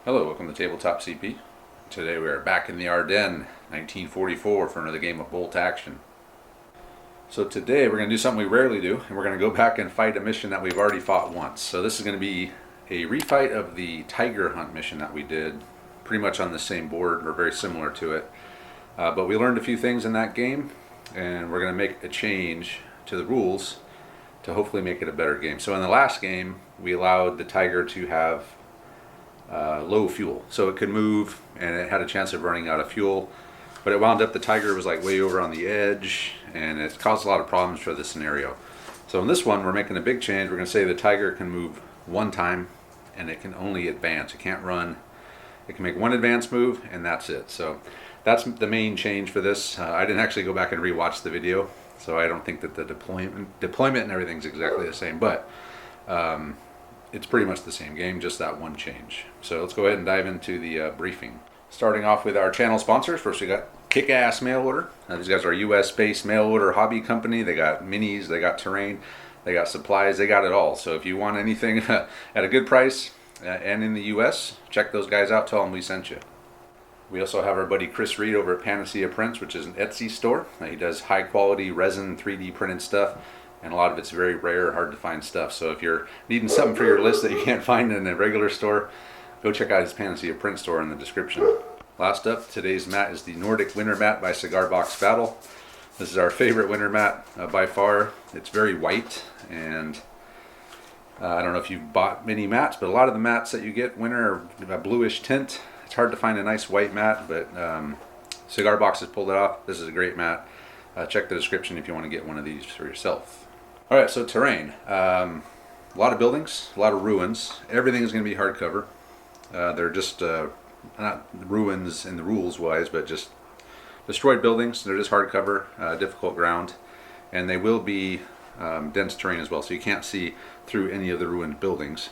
Hello, welcome to Tabletop CP. Today we are back in the Ardennes, 1944, for another game of bolt action. So today we're going to do something we rarely do, and we're going to go back and fight a mission that we've already fought once. So this is going to be a refight of the tiger hunt mission that we did, pretty much on the same board, or very similar to it. But we learned a few things in that game, and we're going to make a change to the rules to hopefully make it a better game. So in the last game, we allowed the tiger to have low fuel, so it could move and it had a chance of running out of fuel, but it wound up the tiger was like way over on the edge and it caused a lot of problems for the scenario. So in this one we're making a big change. We're going to say the tiger can move one time and it can only advance. It can't run. It can make one advance move and that's it. So that's the main change for this. I didn't actually go back and rewatch the video, so I don't think that the deployment and everything's exactly the same, but it's pretty much the same game, just that one change. So let's go ahead and dive into the briefing. Starting off with our channel sponsors. First we got Kickass Mail Order. These guys are a US-based mail order hobby company. They got minis, they got terrain, they got supplies, they got it all. So if you want anything at a good price and in the US, check those guys out, tell them we sent you. We also have our buddy Chris Reed over at Panacea Prints, which is an Etsy store. He does high quality resin 3D printed stuff, and a lot of it's very rare, hard to find stuff. So if you're needing something for your list that you can't find in a regular store, go check out his Panacea Print store in the description. Last up, today's mat is the Nordic Winter Mat by Cigar Box Battle. This is our favorite winter mat by far. It's very white, and I don't know if you've bought many mats, but a lot of the mats that you get winter are a bluish tint. It's hard to find a nice white mat, but Cigar Box has pulled it off. This is a great mat. Check the description if you want to get one of these for yourself. Alright, so terrain. A lot of buildings, a lot of ruins. Everything is going to be hardcover. They're just not ruins in the rules wise, but just destroyed buildings. They're just hardcover, difficult ground, and they will be dense terrain as well, so you can't see through any of the ruined buildings.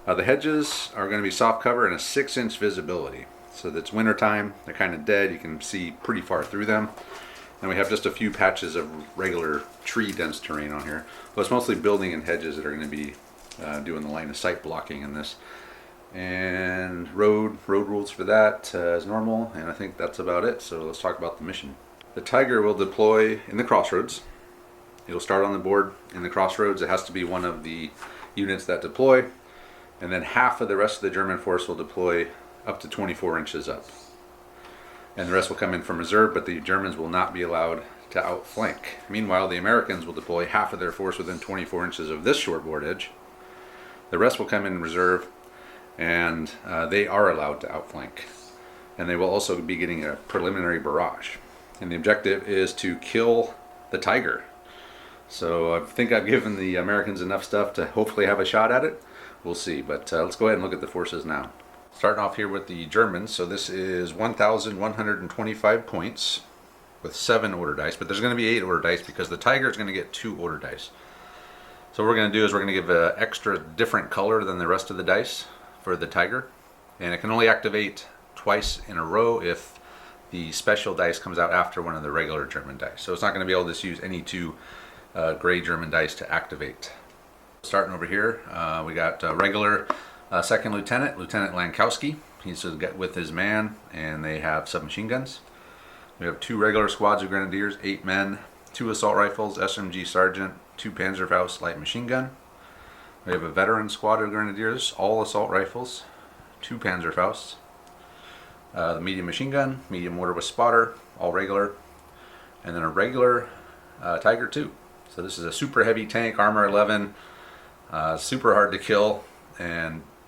The hedges are going to be soft cover and a 6-inch visibility, so that's winter time. They're kind of dead. You can see pretty far through them. And we have just a few patches of regular tree dense terrain on here. But it's mostly building and hedges that are going to be doing the line of sight blocking in this. And road rules for that as normal, and I think that's about it. So let's talk about the mission. The tiger will deploy in the crossroads. It'll start on the board in the crossroads. It has to be one of the units that deploy, and then half of the rest of the German force will deploy up to 24 inches up. And the rest will come in from reserve, but the Germans will not be allowed to outflank. Meanwhile, the Americans will deploy half of their force within 24 inches of this short board edge. The rest will come in reserve, and they are allowed to outflank. And they will also be getting a preliminary barrage. And the objective is to kill the tiger. So I think I've given the Americans enough stuff to hopefully have a shot at it. We'll see, but let's go ahead and look at the forces now. Starting off here with the Germans, so this is 1,125 points with 7 order dice, but there's going to be 8 order dice because the tiger is going to get 2 order dice. So what we're going to do is we're going to give an extra different color than the rest of the dice for the tiger, and it can only activate twice in a row if the special dice comes out after one of the regular German dice. So it's not going to be able to just use any 2 gray German dice to activate. Starting over here, we got regular second lieutenant, Lieutenant Lankowski. He's to get with his man, and they have submachine guns. We have 2 regular squads of grenadiers, 8 men, 2 assault rifles, SMG sergeant, 2 Panzerfaust light machine gun. We have a veteran squad of grenadiers, all assault rifles, 2 Panzerfausts, the medium machine gun, medium mortar with spotter, all regular, and then a regular Tiger 2. So this is a super heavy tank, armor 11, super hard to kill,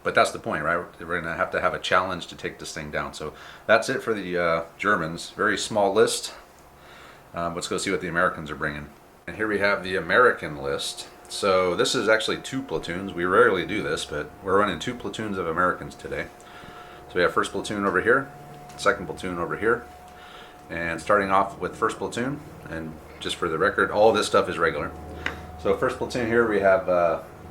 but that's the point, right? We're going to have a challenge to take this thing down. So that's it for the Germans. Very small list. Let's go see what the Americans are bringing. And here we have the American list. So this is actually 2 platoons. We rarely do this, but we're running 2 platoons of Americans today. So we have 1st platoon over here, 2nd platoon over here. And starting off with 1st platoon, and just for the record, all this stuff is regular. So 1st platoon here we have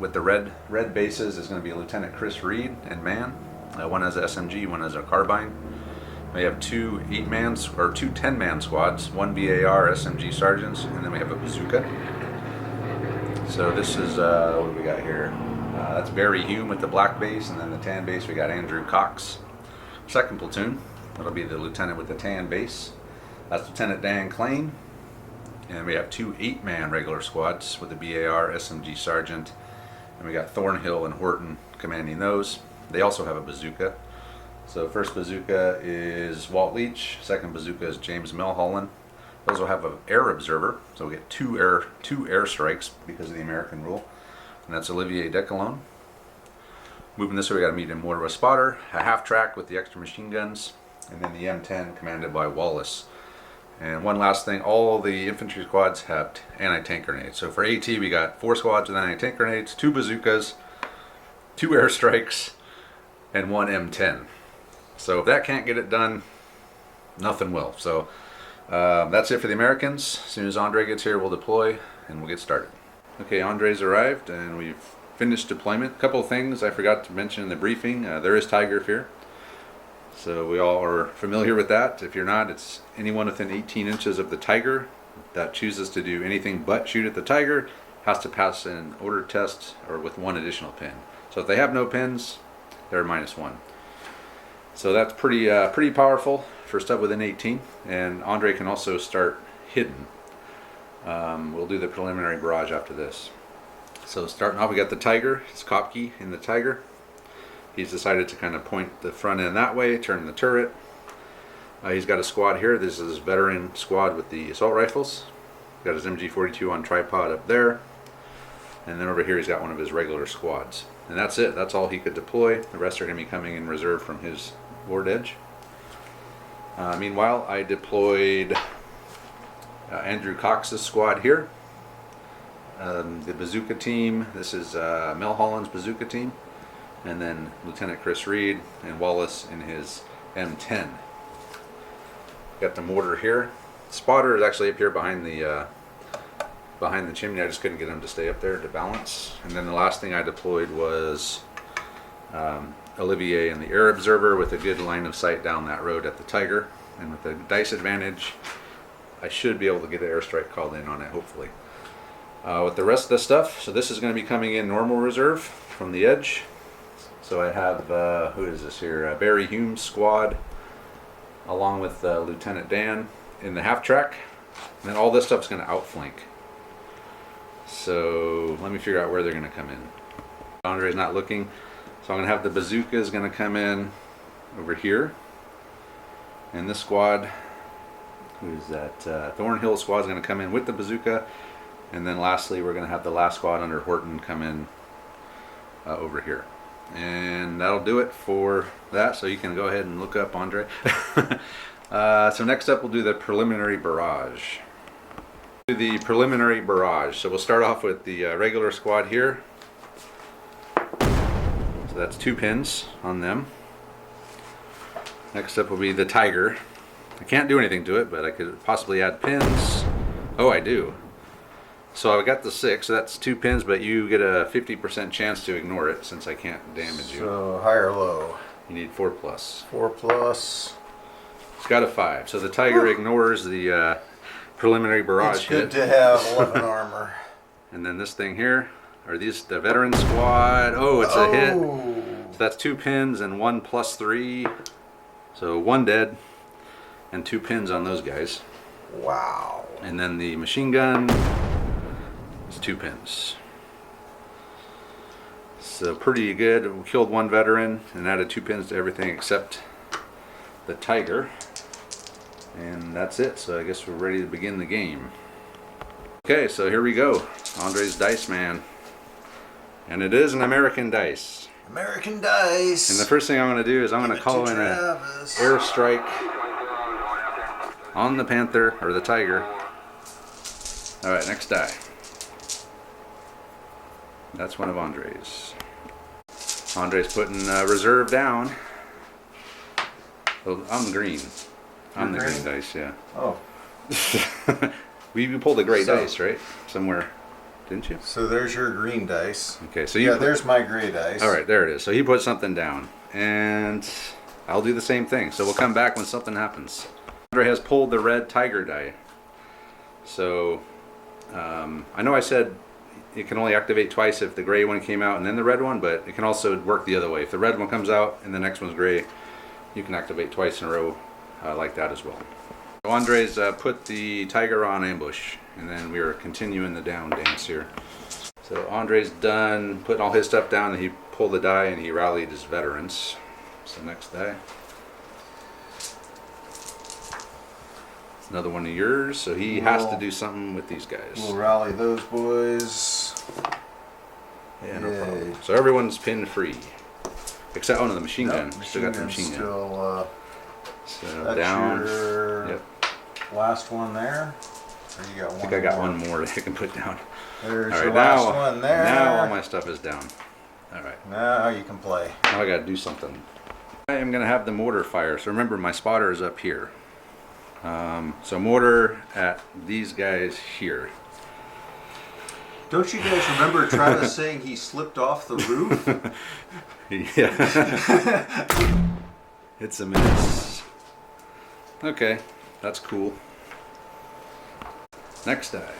with the red bases is going to be Lieutenant Chris Reed and man. One has a SMG, one has a carbine. We have 2 8-man or 2 10-man squads, 1 BAR SMG sergeants, and then we have a bazooka. So this is what do we got here? That's Barry Hume with the black base, and then the tan base we got Andrew Cox. Second platoon, that'll be the lieutenant with the tan base. That's Lieutenant Dan Klein. And we have 2 8-man regular squads with the BAR, SMG Sergeant. And we got Thornhill and Horton commanding those. They also have a bazooka. So first bazooka is Walt Leach. Second bazooka is James Milholland. Those will have an air observer. So we get two air strikes because of the American rule. And that's Olivier Decalone. Moving this way, we got a medium mortar with spotter, a half track with the extra machine guns, and then the M10 commanded by Wallace. And one last thing, all the infantry squads have anti-tank grenades. So for AT, we got 4 squads with anti-tank grenades, 2 bazookas, 2 airstrikes, and 1 M10. So if that can't get it done, nothing will. So that's it for the Americans. As soon as Andre gets here, we'll deploy and we'll get started. Okay, Andre's arrived and we've finished deployment. A couple of things I forgot to mention in the briefing. There is Tiger fear. So we all are familiar with that. If you're not, it's anyone within 18 inches of the Tiger that chooses to do anything but shoot at the Tiger has to pass an order test or with 1 additional pin. So if they have no pins, they're -1. So that's pretty powerful for stuff within 18. And Andre can also start hidden. We'll do the preliminary barrage after this. So starting off, we got the Tiger. It's Kopke in the Tiger. He's decided to kind of point the front end that way, turn the turret. He's got a squad here. This is his veteran squad with the assault rifles. Got his MG42 on tripod up there. And then over here he's got one of his regular squads. And that's it. That's all he could deploy. The rest are going to be coming in reserve from his ward edge. Meanwhile, I deployed Andrew Cox's squad here. The bazooka team, this is Milholland's bazooka team, and then Lieutenant Chris Reed and Wallace in his M10. Got the mortar here. Spotter is actually up here behind the chimney. I just couldn't get him to stay up there to balance. And then the last thing I deployed was Olivier and the air observer with a good line of sight down that road at the Tiger. And with the dice advantage, I should be able to get an airstrike called in on it, hopefully. With the rest of the stuff, so this is going to be coming in normal reserve from the edge. So I have, who is this here? Barry Hume's squad, along with Lieutenant Dan in the half track. And then all this stuff is going to outflank. So let me figure out where they're going to come in. Andre's not looking. So I'm going to have the bazooka is going to come in over here. And this squad, who's that? Thornhill squad is going to come in with the bazooka. And then lastly, we're going to have the last squad under Horton come in over here. And that'll do it for that. So you can go ahead and look up Andre. So next up, we'll do the preliminary barrage. The preliminary barrage. So we'll start off with the regular squad here. So that's 2 pins on them. Next up will be the Tiger. I can't do anything to it, but I could possibly add pins. Oh, I do. So I got the 6, so that's 2 pins, but you get a 50% chance to ignore it since I can't damage you. So high or low? You need 4+. 4+. It's got a 5. So the Tiger ignores the preliminary barrage It's good hit. to have 11 armor. And then this thing here, are these the veteran squad? Oh, it's a hit. So that's 2 pins and 1 +3. So 1 dead and 2 pins on those guys. Wow. And then the machine gun is 2 pins. So pretty good. We killed 1 veteran and added 2 pins to everything except the Tiger. And that's it. So I guess we're ready to begin the game. Okay, so here we go. Andre's Dice Man. And it is an American dice. American dice. And the first thing I'm going to do is I'm going to call in an airstrike on the Panther, or the Tiger. Alright, next die. That's one of Andre's. Andre's putting reserve down. Oh, I'm green. I'm the green dice, yeah. Oh. You pulled a gray dice, right? Somewhere, didn't you? So there's your green dice. Okay, so you there's my gray dice. All right, there it is. So he put something down, and I'll do the same thing. So we'll come back when something happens. Andre has pulled the red Tiger die. So I know I said it can only activate twice if the gray one came out and then the red one, but it can also work the other way. If the red one comes out and the next one's gray, you can activate twice in a row like that as well. So Andre's put the tiger on ambush, and then we are continuing the down dance here. So Andre's done putting all his stuff down, and he pulled the die and he rallied his veterans. So next die. Another one of yours, so he has to do something with these guys. We'll rally those boys. Yeah, no problem. So everyone's pin free. Except, oh no, the machine gun. Still got the machine gun. Still, so that's down. Your Yep. last one there. Or you got one I think I got more? one more that I can put down. There's all right, your now, last one there. Now all my stuff is down. All right. Now you can play. Now I got to do something. I am going to have the mortar fire. So remember, my spotter is up here. So mortar at these guys here. Don't you guys remember Travis saying he slipped off the roof? Yeah. It's a miss. Okay, that's cool. Next die.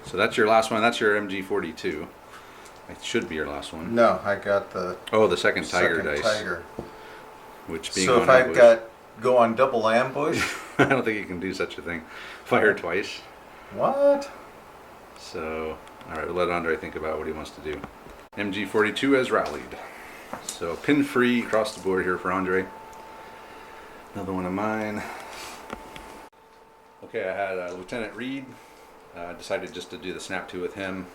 So that's your last one. That's your MG42. It should be your last one. No, I got the second tiger dice. Tiger. Which being so on if I've ambush, got go on double ambush. I don't think you can do such a thing. Fire twice. What? So, all right, we'll let Andre think about what he wants to do. MG42 has rallied. So pin free across the board here for Andre. Another one of mine. Okay, I had Lieutenant Reed. Decided just to do the snap to with him.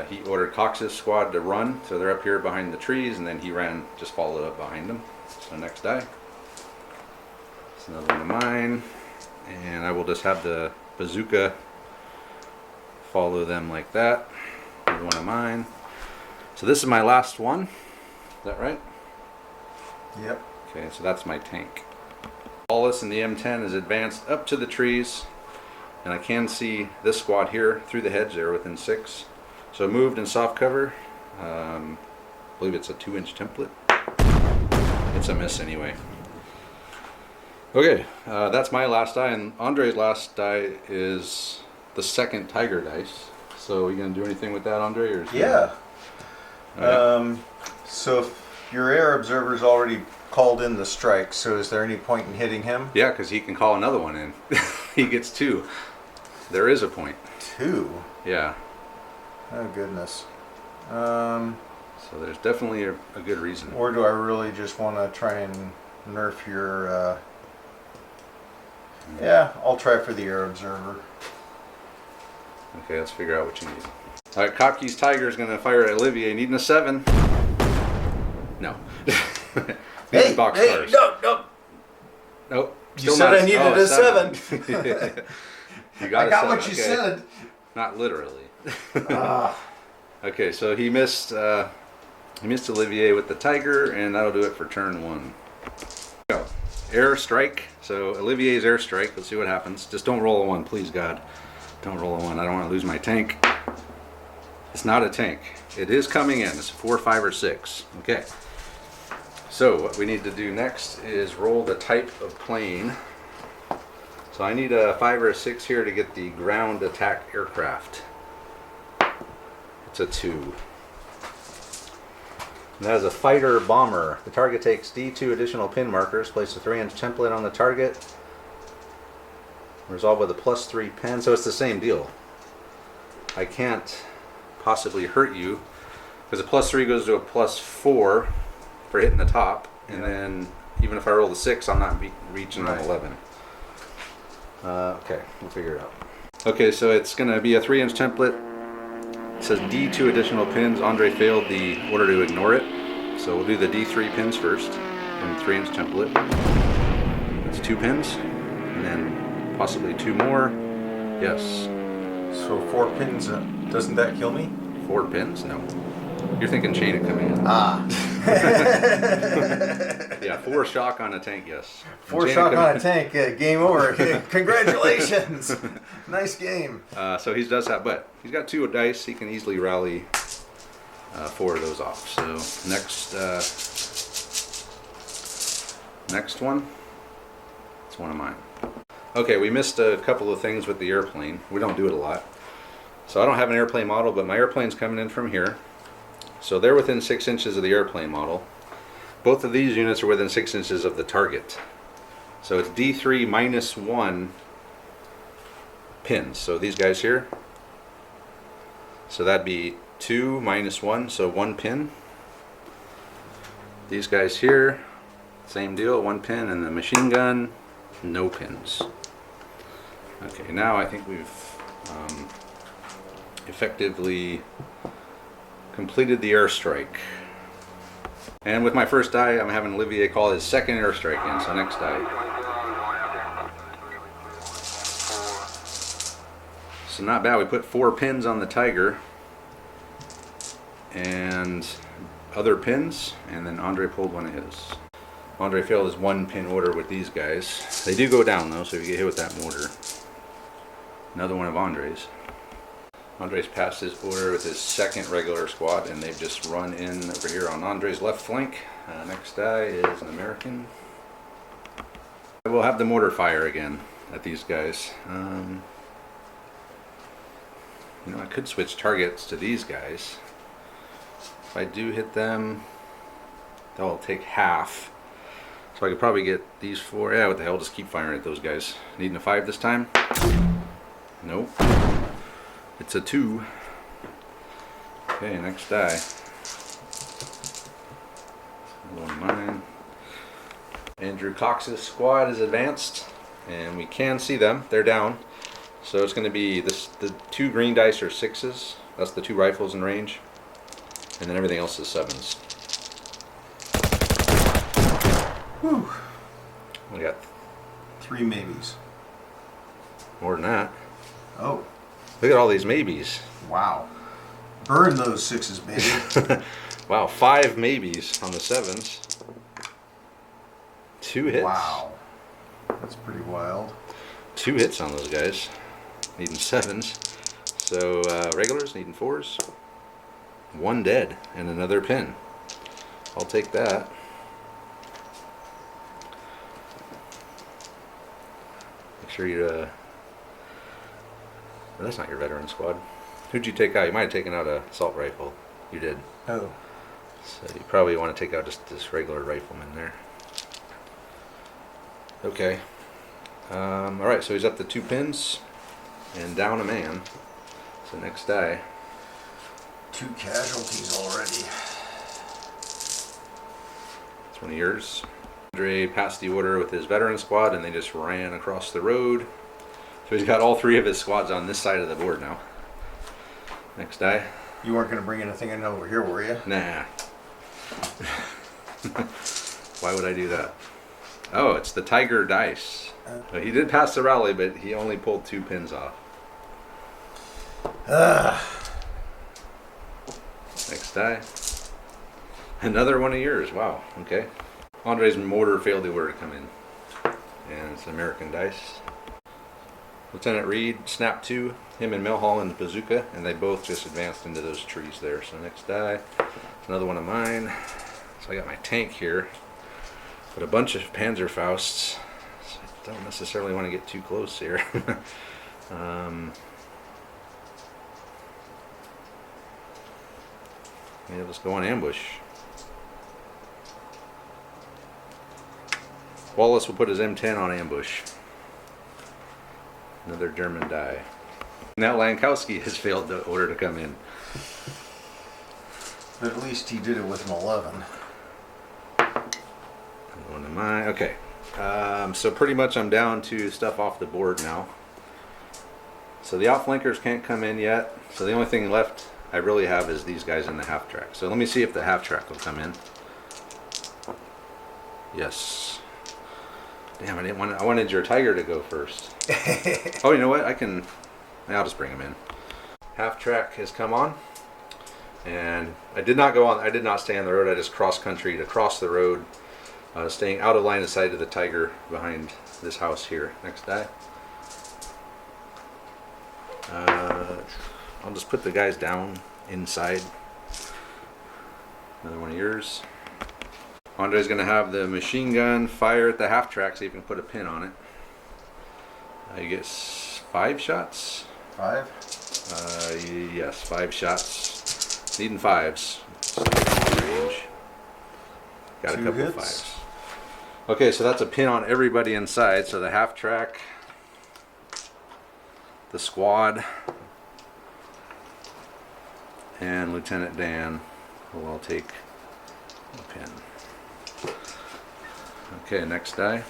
He ordered Cox's squad to run, so they're up here behind the trees, and then he ran, just followed up behind them. So next die. It's another one of mine, and I will just have the bazooka follow them like that. Another one of mine. So this is my last one. Is that right? Yep. Okay, so that's my tank. Wallace and the M10 is advanced up to the trees, and I can see this squad here through the hedge there within 6. So moved in soft cover. I believe it's a 2-inch template. It's a miss anyway. Okay, that's my last die, and Andre's last die is the second tiger dice. So are you gonna do anything with that, Andre? Or Yeah. Right. So if your air observer's already called in the strike, so is there any point in hitting him? Yeah, because he can call another one in. He gets 2. There is a point. 2? Yeah. Oh goodness. So there's definitely a good reason. Or do I really just want to try and nerf your... Yeah, I'll try for the air observer. Okay, let's figure out what you need. All right, Kopke's Tiger is going to fire at Olivier, needing a 7. No. Hey, box hey, cars. no. Nope. You said I needed a 7. You got I got 7. what you Okay. said. Not literally. Ah. Okay, so he missed Olivier with the Tiger, and that'll do it for turn 1. Go. Air strike. So Olivier's air strike. Let's see what happens. Just don't roll a 1, please God. Don't roll a 1. I don't want to lose my tank. It's not a tank. It is coming in. It's a 4, 5, or 6. Okay. So what we need to do next is roll the type of plane. So I need a 5 or a 6 here to get the ground attack aircraft. It's a 2. And that is a fighter bomber. The target takes D2 additional pin markers. Place a 3-inch template on the target. Resolve with a +3 pin. So it's the same deal. I can't possibly hurt you because a +3 goes to a +4 for hitting the top, and then even if I roll the 6, I'm not reaching an 11. Okay, we'll figure it out. Okay, so it's going to be a 3-inch template. It says D2 additional pins. Andre failed the order to ignore it, so we'll do the D3 pins first from the 3-inch template. That's 2 pins, and then possibly 2 more. Yes. So 4 pins, doesn't that kill me? 4 pins? No. You're thinking chain of command. Ah. Yeah, 4 shock on a tank, yes. 4 shock on a tank, game over. Congratulations. Nice game. So he does have, but he's got 2 dice. He can easily rally 4 of those off. So next one. one of mine. Okay, we missed a couple of things with the airplane. We don't do it a lot. So I don't have an airplane model, but my airplane's coming in from here. So they're within 6 inches of the airplane model. Both of these units are within 6 inches of the target. So it's D3 minus 1 pins. So these guys here. So that'd be 2 minus 1, so 1 pin. These guys here, same deal, 1 pin, and the machine gun, no pins. Okay, now I think we've effectively completed the airstrike. And with my first die, I'm having Olivier call his second airstrike in, so next die. So not bad, we put 4 pins on the Tiger and other pins, and then Andre pulled one of his. Andre failed his 1 pin order with these guys. They do go down though, so if you get hit with that mortar. Another one of Andre's. Andre's passed his order with his second regular squad, and they've just run in over here on Andre's left flank. Next die is an American. We'll have the mortar fire again at these guys. You know, I could switch targets to these guys. If I do hit them, they'll take half. So I could probably get these 4. Yeah, what the hell, just keep firing at those guys. Needing a 5 this time? Nope. It's a 2. Okay, next die. Another one of mine. Andrew Cox's squad is advanced, and we can see them. They're down. So it's going to be this. The 2 green dice are 6s. That's the 2 rifles in range. And then everything else is 7s. Whew. We got 3 maybes. more than that. Oh. Look at all these maybes. Wow. Burn those 6s, baby. Wow, 5 maybes on the 7s. 2 hits. Wow. That's pretty wild. 2 hits on those guys. Needing 7s. So regulars needing 4s. 1 dead and another pin. I'll take that. Make sure you well, that's not your veteran squad. Who'd you take out? You might have taken out a assault rifle. You did. Oh. So you probably want to take out just this regular rifleman there. Okay. Alright, so he's up to 2 pins and down a man. So next die. 2 casualties already. It's one of yours. Andre passed the order with his veteran squad, and they just ran across the road. So he's got all 3 of his squads on this side of the board now. Next die. You weren't going to bring anything in over here, were you? Nah. Why would I do that? Oh, it's the Tiger dice. He did pass the rally, but he only pulled 2 pins off. Next die. Another one of yours. Wow. Okay. Andre's mortar failed the order to come in. And it's American dice. Lieutenant Reed snapped 2. Him and Milholland's bazooka, and they both just advanced into those trees there. So next die. Another one of mine. So I got my tank here. But a bunch of Panzerfausts. So I don't necessarily want to get too close here. Maybe I'll just go on ambush. Wallace will put his M10 on ambush. Another German die. Now Lankowski has failed the order to come in. But at least he did it with an 11. One of mine. Okay. So pretty much I'm down to stuff off the board now. So the outflankers can't come in yet. So the only thing left I really have is these guys in the half track. So let me see if the half track will come in. Yes. Damn, I wanted your Tiger to go first. Oh, you know what? I'll just bring him in. Half track has come on. And I did not stay on the road. I just cross country to cross the road. Staying out of line of sight of the Tiger behind this house here. Next die. I'll just put the guys down inside. Another one of yours. Andre's going to have the machine gun fire at the half track so you can put a pin on it. You get 5 shots. 5? Yes, 5 shots. Needing 5s. Range. Got a 2 couple hits. 5s. Okay, so that's a pin on everybody inside. So the half track, the squad, and Lieutenant Dan will all take a pin. Okay, next die.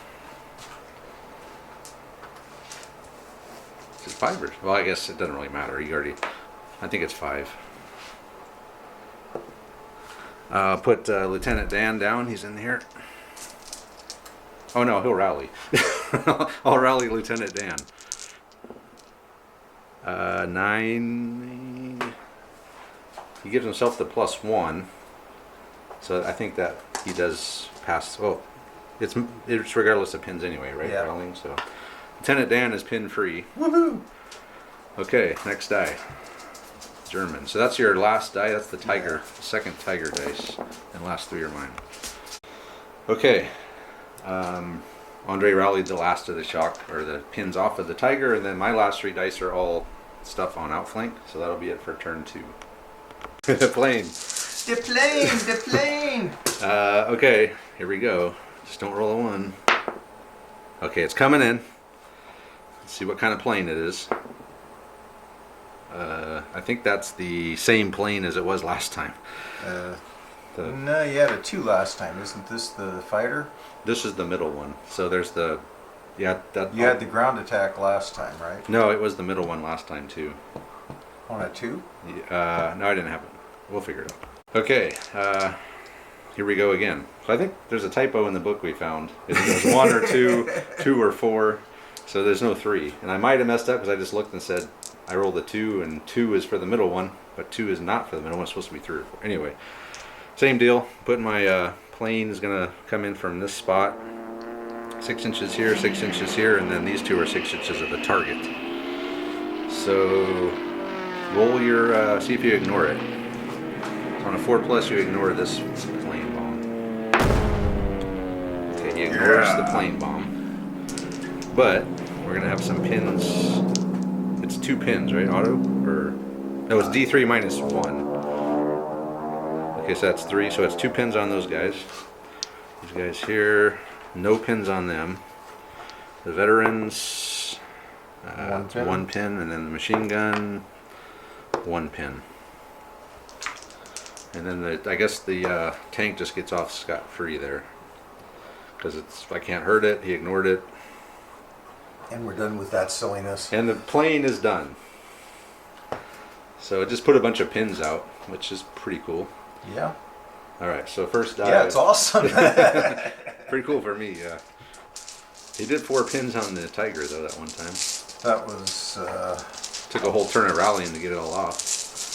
Is it 5 or? Well, I guess it doesn't really matter. You already. I think it's 5. Put Lieutenant Dan down. He's in here. Oh no, he'll rally. I'll rally Lieutenant Dan. 9. He gives himself the +1. So I think that he does pass. Oh, it's regardless of pins anyway, right? Yeah. Rallying, so Lieutenant Dan is pin free. Woohoo! Okay, next die. German. So that's your last die. That's the tiger, the second tiger dice, and last 3 are mine. Okay. Andre rallied the last of the shock or the pins off of the tiger, and then my last 3 dice are all stuff on outflank. So that'll be it for turn 2. The plane. The plane! The plane! Okay, here we go. Just don't roll a 1. Okay, it's coming in. Let's see what kind of plane it is. I think that's the same plane as it was last time. No, you had a 2 last time. Isn't this the fighter? This is the middle one. So there's the, that. You had the ground attack last time, right? No, it was the middle one last time too. On a 2? No, I didn't have it. We'll figure it out. Okay, here we go again. So I think there's a typo in the book we found. It was 1 or 2, 2 or 4. So there's no 3. And I might have messed up because I just looked and said I rolled a 2 and 2 is for the middle one, but 2 is not for the middle one. It's supposed to be 3 or 4. Anyway, same deal. Putting my plane is going to come in from this spot. 6 inches here, 6 inches here, and then these 2 are 6 inches of the target. So roll your, see if you ignore it. On a 4+, you ignore this plane bomb. Okay, he ignores the plane bomb. But we're going to have some pins. It's 2 pins, right? Auto? Or no, it's D3 minus 1. Okay, so that's 3. So it's 2 pins on those guys. These guys here, no pins on them. The veterans, 1 pin, and then the machine gun, 1 pin. And then I guess the tank just gets off scot-free there. Because I can't hurt it, he ignored it. And we're done with that silliness. And the plane is done. So it just put a bunch of pins out, which is pretty cool. Yeah. Alright, so first die. Yeah, it's awesome. Pretty cool for me, yeah. He did 4 pins on the tiger though that one time. That was... Took a whole turn of rallying to get it all off.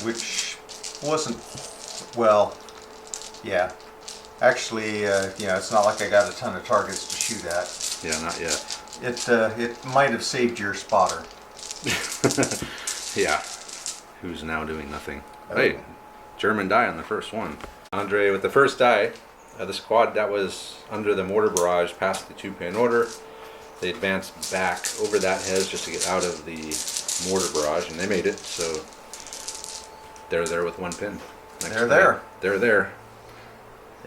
which wasn't... Well, yeah. Actually, it's not like I got a ton of targets to shoot at. Yeah, not yet. It might have saved your spotter. Yeah. Who's now doing nothing. Oh. Hey, German die on the first one. Andre with the first die, the squad that was under the mortar barrage passed the 2-pin order. They advanced back over that hedge just to get out of the mortar barrage, and they made it, so they're there with 1 pin. They're there. They're there.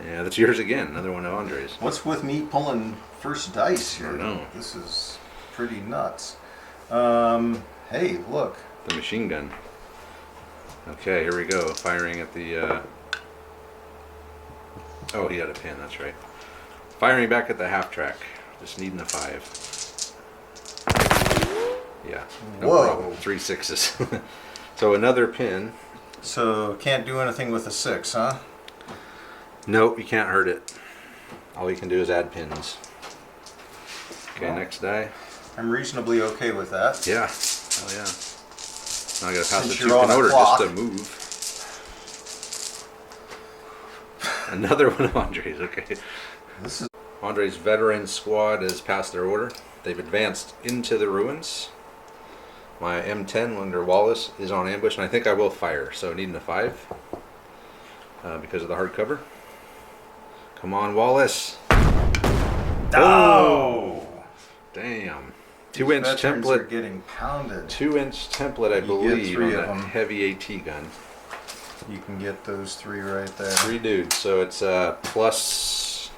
Yeah, that's yours again. Another one of Andre's. What's with me pulling first dice here? I don't know. This is pretty nuts. Hey, look. The machine gun. Okay, here we go. Firing at the... Oh, he had a pin, that's right. Firing back at the half track. Just needing a 5. Yeah, no Whoa. problem. 3 6s. So another pin. So, can't do anything with a 6, huh? Nope, you can't hurt it. All you can do is add pins. Okay, Well, next die. I'm reasonably okay with that. Yeah. Oh yeah. Now I gotta pass Since the you're on 2-pin a order clock. just to move. Another one of Andre's, okay. This is... Andre's veteran squad has passed their order. They've advanced into the ruins. My M10 under Wallace is on ambush, and I think I will fire, so needing a 5 because of the hardcover. Come on, Wallace. Oh! Damn. 2-inch veterans are template. getting pounded. 2-inch template, I You get believe, three on of that them. heavy AT gun. You can get those 3 right there. 3 dudes, so it's plus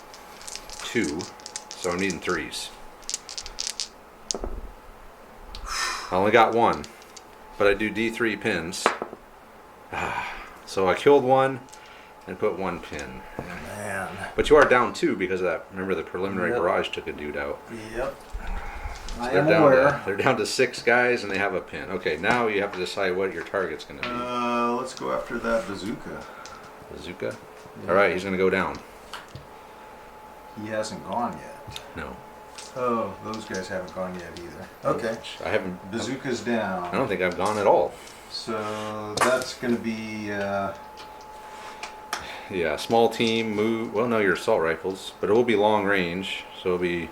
2, so I'm needing 3s. I only got 1, but I do D3 pins. So I killed 1 and put 1 pin. Man. But you are down 2 because of that. Remember the preliminary Yep. barrage took a dude out. Yep. So I they're am down aware. they're down to 6 guys and they have a pin. Okay, now you have to decide what your target's going to be. Let's go after that bazooka. Bazooka? Yeah. Alright, he's going to go down. He hasn't gone yet. No. Oh, those guys haven't gone yet either. Okay. I haven't. Bazooka's down. I don't think I've gone at all. So that's going to be... Yeah, small team, move. Well, no, your assault rifles, but it will be long range. So it'll be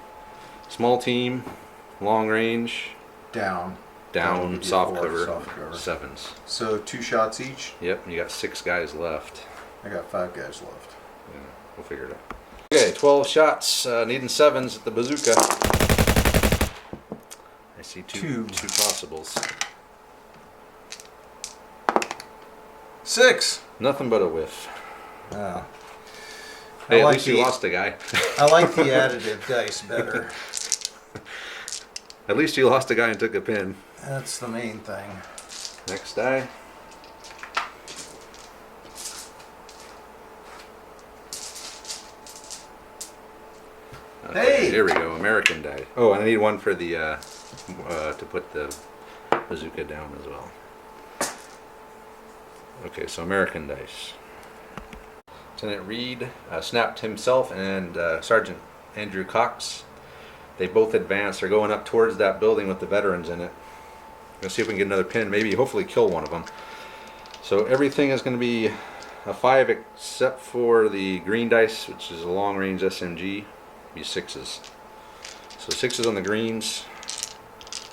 small team, long range, down. down, That'll soft give you cover, 4 soft cover. 7s. So 2 shots each. Yep, and you got 6 guys left. I got 5 guys left. Yeah, we'll figure it out. Okay, 12 shots, needing 7s at the bazooka. I see two possibles. 6. Nothing but a whiff. Oh. Hey, I at like least you lost a guy. I like the additive dice better. At least you lost a guy and took a pin. That's the main thing. Next die. Okay, Hey! here we go. American die. Oh, and I need one for the to put the bazooka down as well. Okay, so American dice. Lieutenant Reed snapped himself and Sergeant Andrew Cox. They both advanced. They're going up towards that building with the veterans in it. Let's see if we can get another pin. Maybe hopefully kill one of them. So everything is going to be a 5 except for the green dice, which is a long range SMG. Be 6s. So 6s on the greens,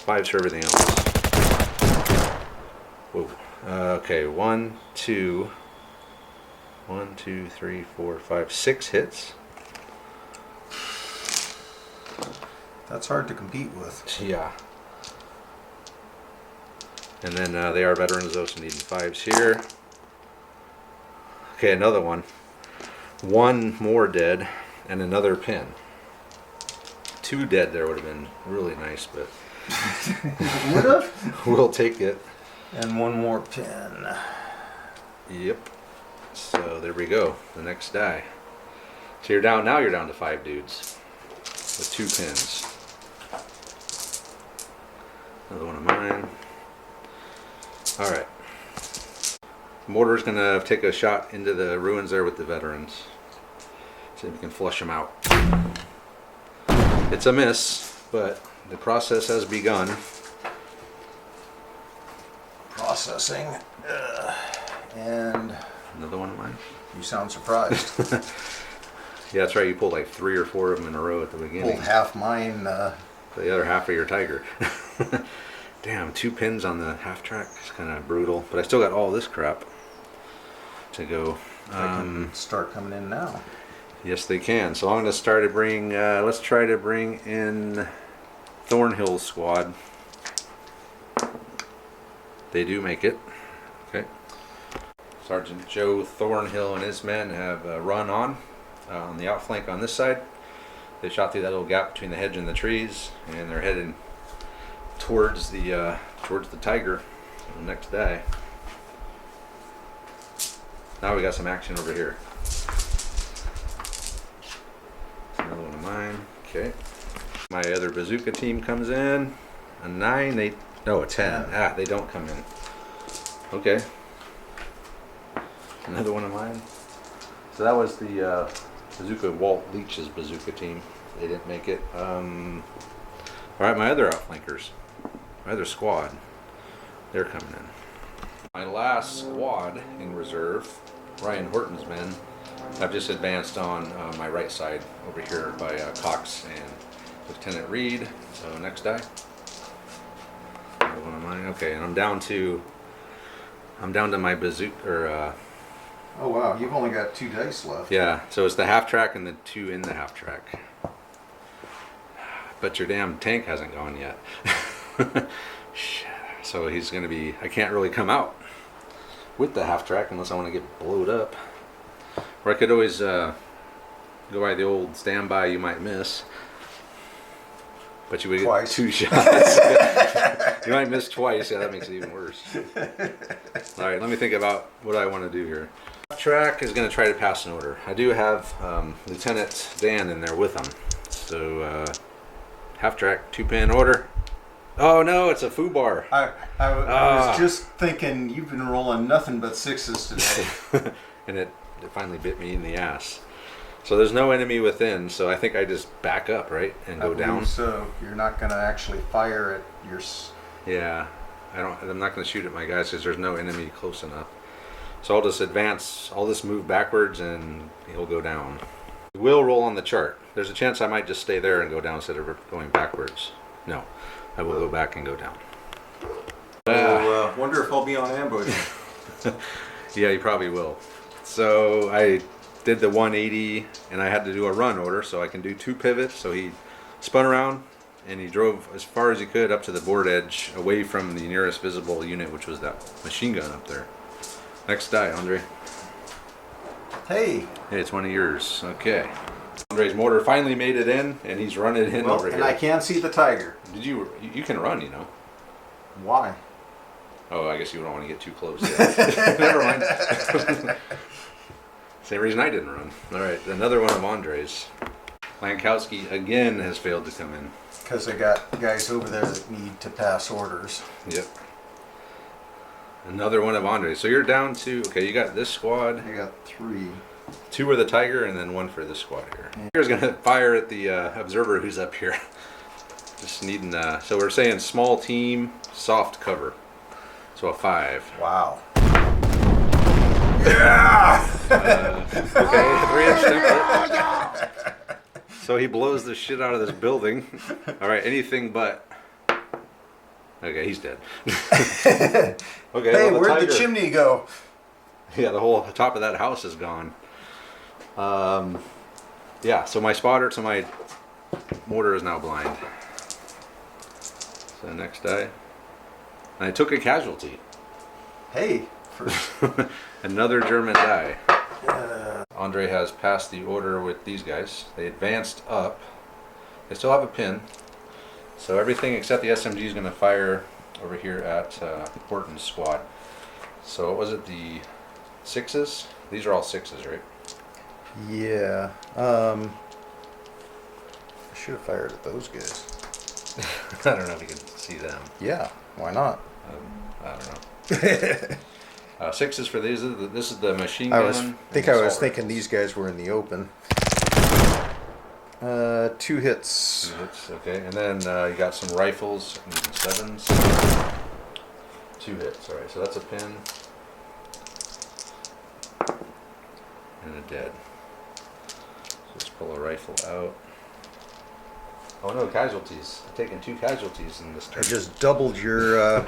5s for everything else. Whoa. Okay, 1, 2, 3, 4, 5, 6 hits. That's hard to compete with. Yeah. And then they are veterans though, so needing 5s here. Okay, another one. 1 more dead and another pin. 2 dead there would have been really nice, but Would have? we'll take it. And 1 more pin. Yep. So there we go. The next die. So you're down now. You're down to 5 dudes with 2 pins. Another one of mine. All right. Mortar's gonna take a shot into the ruins there with the veterans. See if we can flush them out. It's a miss, but the process has begun. Processing. And Another one of mine. you sound surprised. Yeah, that's right. You pulled like 3 or 4 of them in a row at the beginning. Pulled half mine. The other half of your tiger. Damn, 2 pins on the half track. It's kind of brutal, but I still got all this crap to go. They can start coming in now. Yes, they can. So I'm going to start to bring. Let's try to bring in Thornhill's squad. They do make it. Okay. Sergeant Joe Thornhill and his men have run on the outflank on this side. They shot through that little gap between the hedge and the trees, and they're heading towards the tiger. The next day. Now we got some action over here. Another one of mine. Okay. My other bazooka team comes in. A 9. A 10. They don't come in. Okay. Another one of mine. So that was the bazooka Walt Leach's bazooka team. They didn't make it. All right, my other outflankers, my other squad, they're coming in. My last squad in reserve, Ryan Horton's men, have just advanced on my right side over here by Cox and Lieutenant Reed. So next die. Another one of mine. Okay, and I'm down to my bazooka or. Oh wow, you've only got 2 dice left. Yeah, so it's the half track and the 2 in the half track. but your damn tank hasn't gone yet. Shit. So he's gonna be, I can't really come out with the half track unless I want to get blowed up. Or I could always go by the old standby you might miss. But you would get 2 shots. You might miss twice. Yeah, that makes it even worse. All right, let me think about what I want to do here. Track is going to try to pass an order. I do have Lieutenant Dan in there with him. So half track, 2-pin order. Oh no, it's a foo bar. I was just thinking you've been rolling nothing but 6s today. And it finally bit me in the ass. So there's no enemy within, so I think I just back up, right, and go down. So you're not going to actually fire at your. Yeah, I'm not going to shoot at my guys because there's no enemy close enough. So I'll just advance. I'll just move backwards, and he'll go down. He will roll on the chart. There's a chance I might just stay there and go down instead of going backwards. No, I will go back and go down. Wonder if I'll be on ambush. Yeah, you probably will. So I did the 180 and I had to do a run order so I can do 2 pivots. So he spun around and he drove as far as he could up to the board edge away from the nearest visible unit, which was that machine gun up there. Next die, Andre. Hey, it's one of yours. Okay. Andre's mortar finally made it in and he's running in over here. And I can't see the tiger. Did you can run, you know. Why? Oh, I guess you don't want to get too close. Never mind. Same reason I didn't run. All right, another one of Andre's. Lankowski again has failed to come in. Because I got guys over there that need to pass orders. Yep. Another one of Andre's. So you're down to, okay, you got this squad. I got 3. 2 for the tiger and then 1 for this squad here. Tiger's going to fire at the observer who's up here. Just needing, so we're saying small team, soft cover. So a 5. Wow. Yeah! Okay, 3-inch template. So he blows the shit out of this building. All right, anything but. Okay, he's dead. Okay. Hey, well, where'd the chimney go? Yeah, the whole top of that house is gone. Yeah, so my spotter, so my mortar is now blind. So next die. And I took a casualty. Hey. Another German die. Andre has passed the order with these guys. They advanced up. They still have a pin. So everything except the SMG is going to fire over here at Horton's squad. So what was it, the 6s? These are all 6s, right? Yeah. I should have fired at those guys. I don't know if you can see them. Yeah, why not? I don't know. 6s for these. This is the machine gun. I was thinking these guys were in the open. 2 hits. 2 hits, okay. And then you got some rifles and 7s. 2 hits. All right. So that's a pin and a dead. So let's pull a rifle out. Oh no, casualties. I've taken 2 casualties in this turn. I just doubled your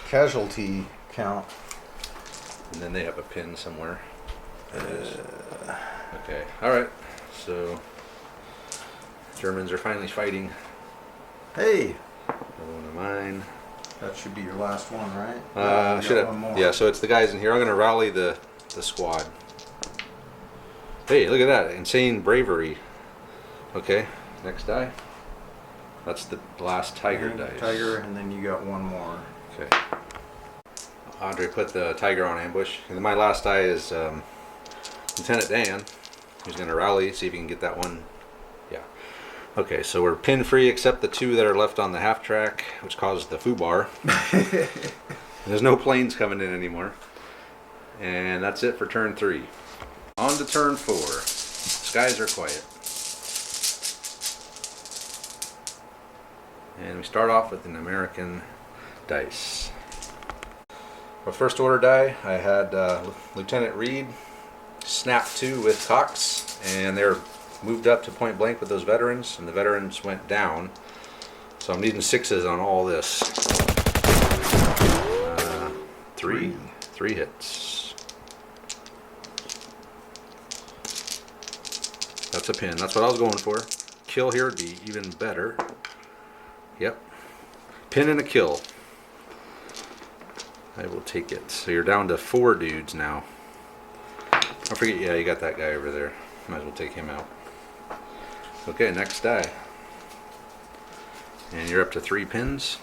casualty count. And then they have a pin somewhere. Okay. All right. So Germans are finally fighting. Hey. Another one of mine. That should be your last one, right? Should have. Yeah. So it's the guys in here. I'm gonna rally the squad. Hey, look at that! Insane bravery. Okay. Next die. That's the last tiger dice. Tiger, and then you got 1 more. Okay. Andre put the tiger on ambush. And my last die is Lieutenant Dan, who's going to rally, see if he can get that one. Yeah. Okay, so we're pin free except the 2 that are left on the half track, which caused the foo bar. There's no planes coming in anymore. And that's it for turn 3. On to turn 4. Skies are quiet. And we start off with an American dice. My first order die, I had Lieutenant Reed snap 2 with Cox, and they're moved up to point blank with those veterans, and the veterans went down. So I'm needing 6s on all this. 3 hits. That's a pin. That's what I was going for. Kill here would be even better. Yep. Pin and a kill. I will take it. So you're down to 4 dudes now. I forget, yeah, you got that guy over there. Might as well take him out. Okay, next die. And you're up to 3 pins.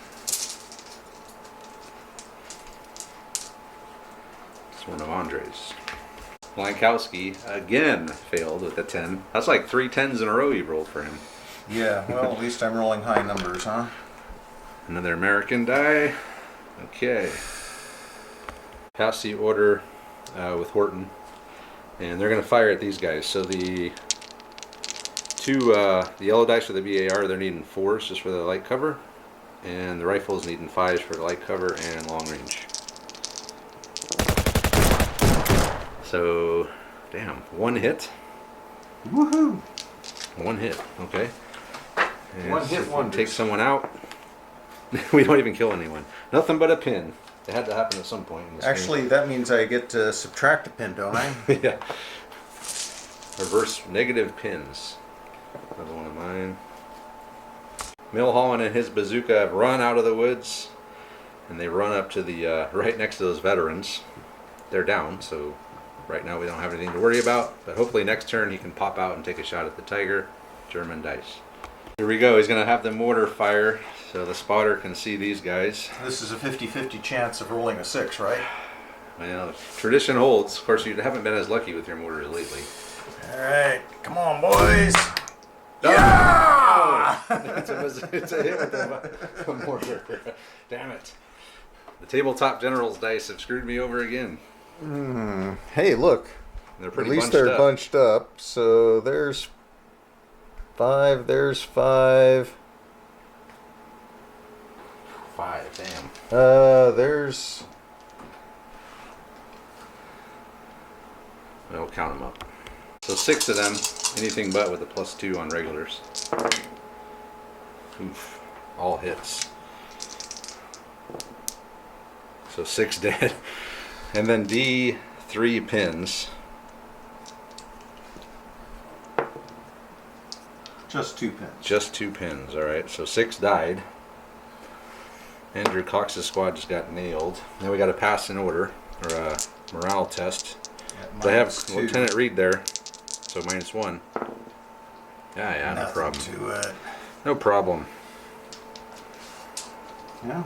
It's one of Andre's. Lankowski again failed with a 10. That's like 3 10s in a row you rolled for him. Yeah, well, at least I'm rolling high numbers, huh? Another American die. Okay. Pass the order with Horton. And they're going to fire at these guys. So the yellow dice for the BAR, they're needing 4s just for the light cover. And the rifle's needing 5s for the light cover and long range. So, damn, 1 hit. Woohoo! 1 hit, okay. And 1 hit wonders. Take someone out. We don't even kill anyone. Nothing but a pin. It had to happen at some point in this Actually, that means I get to subtract a pin, don't I? game. Yeah. Reverse negative pins. Another one of mine. Milholland and his bazooka have run out of the woods, and they run up to the right next to those veterans. They're down, so right now we don't have anything to worry about. But hopefully next turn he can pop out and take a shot at the tiger. German dice. Here we go. He's going to have the mortar fire, so the spotter can see these guys. This is a 50-50 chance of rolling a 6, right? Well, tradition holds. Of course, you haven't been as lucky with your mortars lately. Alright, come on, boys! Yeah! it's a hit with the mortar. Damn it. The tabletop generals dice have screwed me over again. Hey, look. They're pretty At least bunched they're up. bunched up. So there's 5, there's 5. 5, damn. There's... We'll count them up. So 6 of them, anything but with a +2 on regulars. Oof, all hits. So 6 dead. And then D, 3 pins. Just 2 pins. Just 2 pins, alright. So 6 died. Andrew Cox's squad just got nailed. Now we got to pass an order, or a morale test. Yeah, But I have -2. Lieutenant Reed there, so -1. Yeah, no Nothing problem. to it. No problem. Yeah.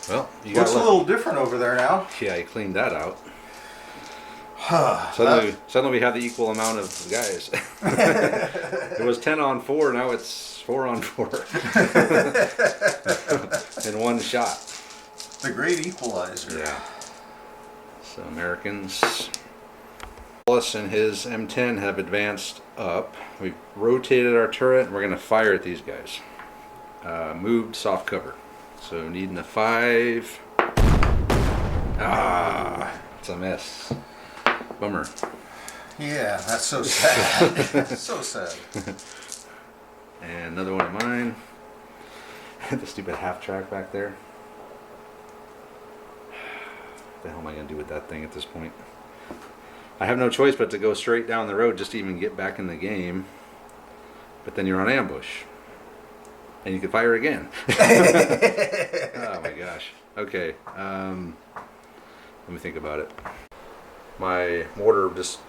Well, you Looks got a little different over there now. Yeah, you cleaned that out. Suddenly, Suddenly we have the equal amount of guys. It was 10 on 4, now it's 4 on 4. In one shot. the great equalizer. Yeah. So Americans. Wallace and his M10 have advanced up. We've rotated our turret and we're going to fire at these guys. Moved soft cover. So needing a 5. Ah, it's a miss. Bummer. Yeah, that's so sad. So sad. And another one of mine. The stupid half track back there. What the hell am I going to do with that thing at this point? I have no choice but to go straight down the road just to even get back in the game. But then you're on ambush. And you can fire again. Oh my gosh. Okay. Let me think about it. My mortar just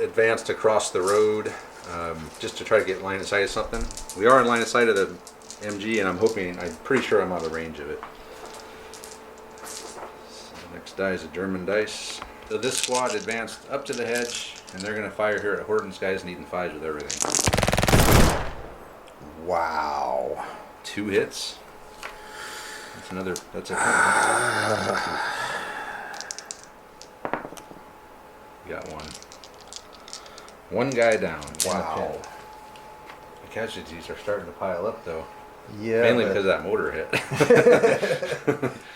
advanced across the road just to try to get line of sight of something. We are in line of sight of the MG, and I'm pretty sure I'm out of range of it. So the next die is a German dice. So this squad advanced up to the hedge, and they're going to fire here at Horton's guys needing 5s with everything. Wow. 2 hits. That's a Got one. One guy down. Wow. The casualties are starting to pile up though. Yeah. Mainly because of that mortar hit.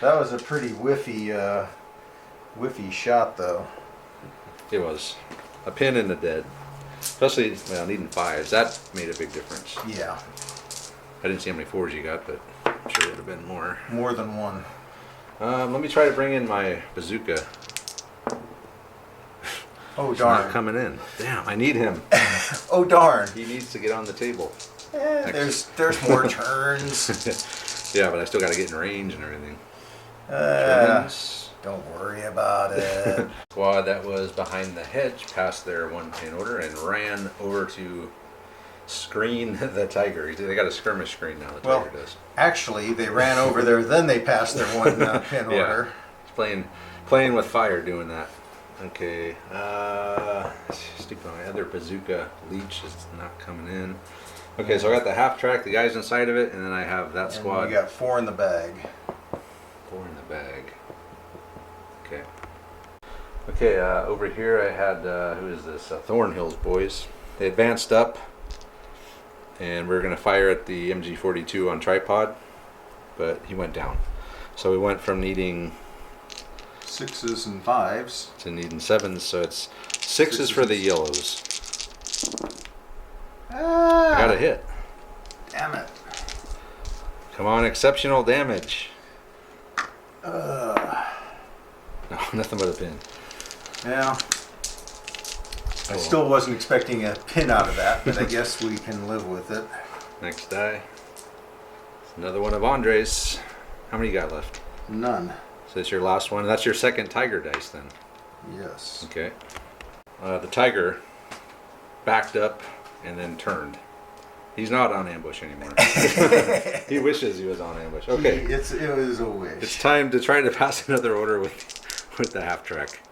That was a pretty whiffy shot though. It was. A pin in the dead. Especially, well, needing 5s. That made a big difference. Yeah. I didn't see how many 4s you got, but I'm sure it would have been more. More than one. Let me try to bring in my bazooka. Oh He's darn. not coming in. Damn, I need him. Oh darn. He needs to get on the table. There's more turns. Yeah, but I still got to get in range and everything. Don't worry about it. Squad that was behind the hedge passed their 1-pin order and ran over to screen the tiger. They got a skirmish screen now, the tiger does. Actually, they ran over there, then they passed their 1-pin order. It's playing with fire doing that. Okay, stupid, my other bazooka leech is not coming in. Okay, so I got the half track, the guys inside of it, and then I have that squad. And you got 4 in the bag. 4 in the bag. Okay. Okay, over here I had, who is this? Thornhill's boys. They advanced up, and we were going to fire at the MG42 on tripod, but he went down. So we went from needing 6s and 5s to needing 7s, so it's 6s for the yellows. I got a hit. Damn it. Come on, exceptional damage. No, nothing but a pin. Yeah. I still wasn't expecting a pin out of that, but I guess we can live with it. Next die. It's another one of Andre's. How many you got left? None. So that's your last one. That's your second tiger dice then. Yes. Okay. The tiger backed up and then turned. He's not on ambush anymore. He wishes he was on ambush. Okay. It was a wish. It's time to try to pass another order with the half track.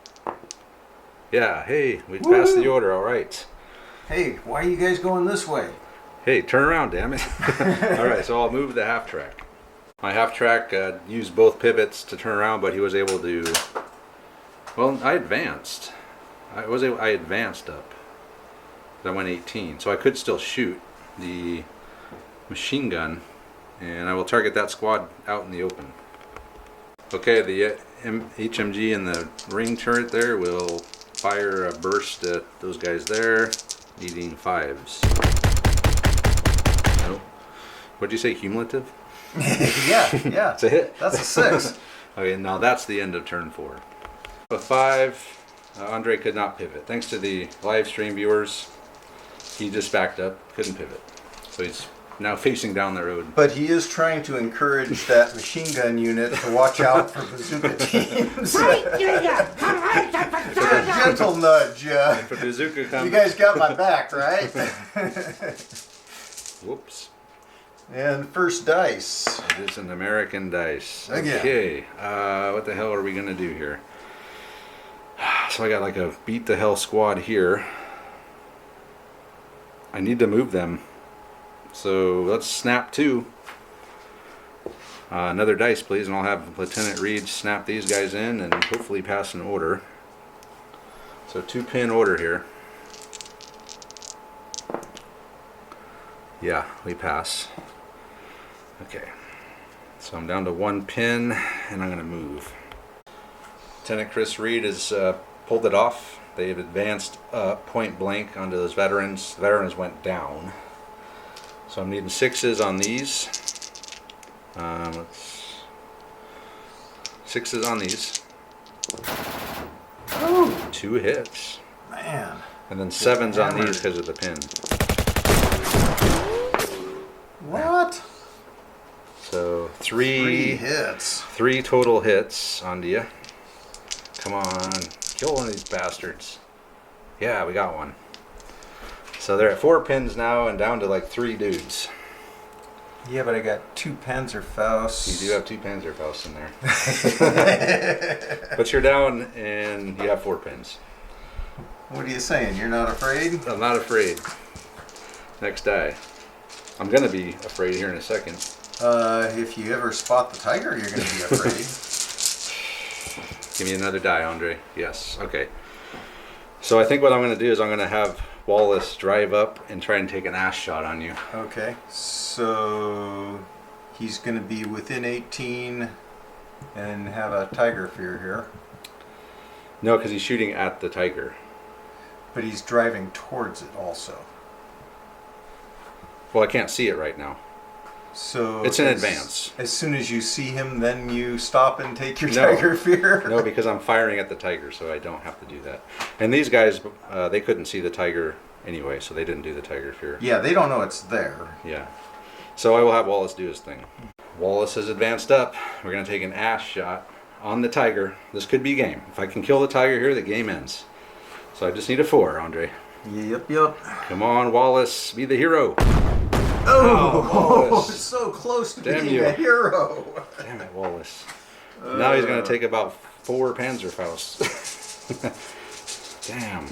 Yeah, hey, we passed the order, all right. Hey, why are you guys going this way? Hey, turn around, damn it. All right, so I'll move the half track. My half track used both pivots to turn around, but he was able to, well, I advanced. I advanced up. I went 18, so I could still shoot the machine gun, and I will target that squad out in the open. Okay, the HMG in the ring turret there will fire a burst at those guys there, needing 5s. Nope. What'd you say, cumulative? Yeah. It's a hit. That's a 6. Okay, now that's the end of turn 4. A 5, Andre could not pivot. Thanks to the live stream viewers, he just backed up, couldn't pivot. So he's now facing down the road. But he is trying to encourage that machine gun unit to watch out for bazooka teams. A gentle nudge. If a bazooka comes, you guys got my back, right? Whoops. And first dice. It is an American dice. Again. Okay, what the hell are we going to do here? So I got like a beat the hell squad here. I need to move them. So let's snap 2. Another dice, please, and I'll have Lieutenant Reed snap these guys in and hopefully pass an order. So 2-pin order here. Yeah, we pass. Okay. So I'm down to 1 pin, and I'm going to move. Lieutenant Chris Reed has pulled it off. They've advanced point blank onto those veterans. The veterans went down. So I'm needing 6s on these. 6s on these. Ooh. 2 hits. Man. And then 7s on these because of the pin. What? So 3 hits. 3 total hits onto you. Come on. Kill one of these bastards. Yeah, we got one. So they're at 4 pins now and down to like 3 dudes. Yeah, but I got 2 Panzerfausts. You do have 2 Panzerfausts in there. But you're down and you have 4 pins. What are you saying? You're not afraid? I'm not afraid. Next die. I'm going to be afraid here in a second. If you ever spot the tiger, you're going to be afraid. Give me another die, Andre. Yes. Okay. So I think what I'm going to do is I'm going to have Wallace drive up and try and take an ass shot on you. Okay. So he's going to be within 18 and have a tiger fear here. No, because he's shooting at the tiger. But he's driving towards it also. Well, I can't see it right now. So it's in advance. As soon as you see him, then you stop and take your tiger fear? No, because I'm firing at the tiger, so I don't have to do that. And these guys, they couldn't see the tiger anyway, so they didn't do the tiger fear. Yeah, they don't know it's there. Yeah. So I will have Wallace do his thing. Wallace has advanced up. We're going to take an ass shot on the tiger. This could be game. If I can kill the tiger here, the game ends. So I just need a 4, Andre. Yep. Come on, Wallace. Be the hero. Oh, so close to being a hero. Damn it, Wallace. Now he's going to take about 4 Panzerfausts. Damn.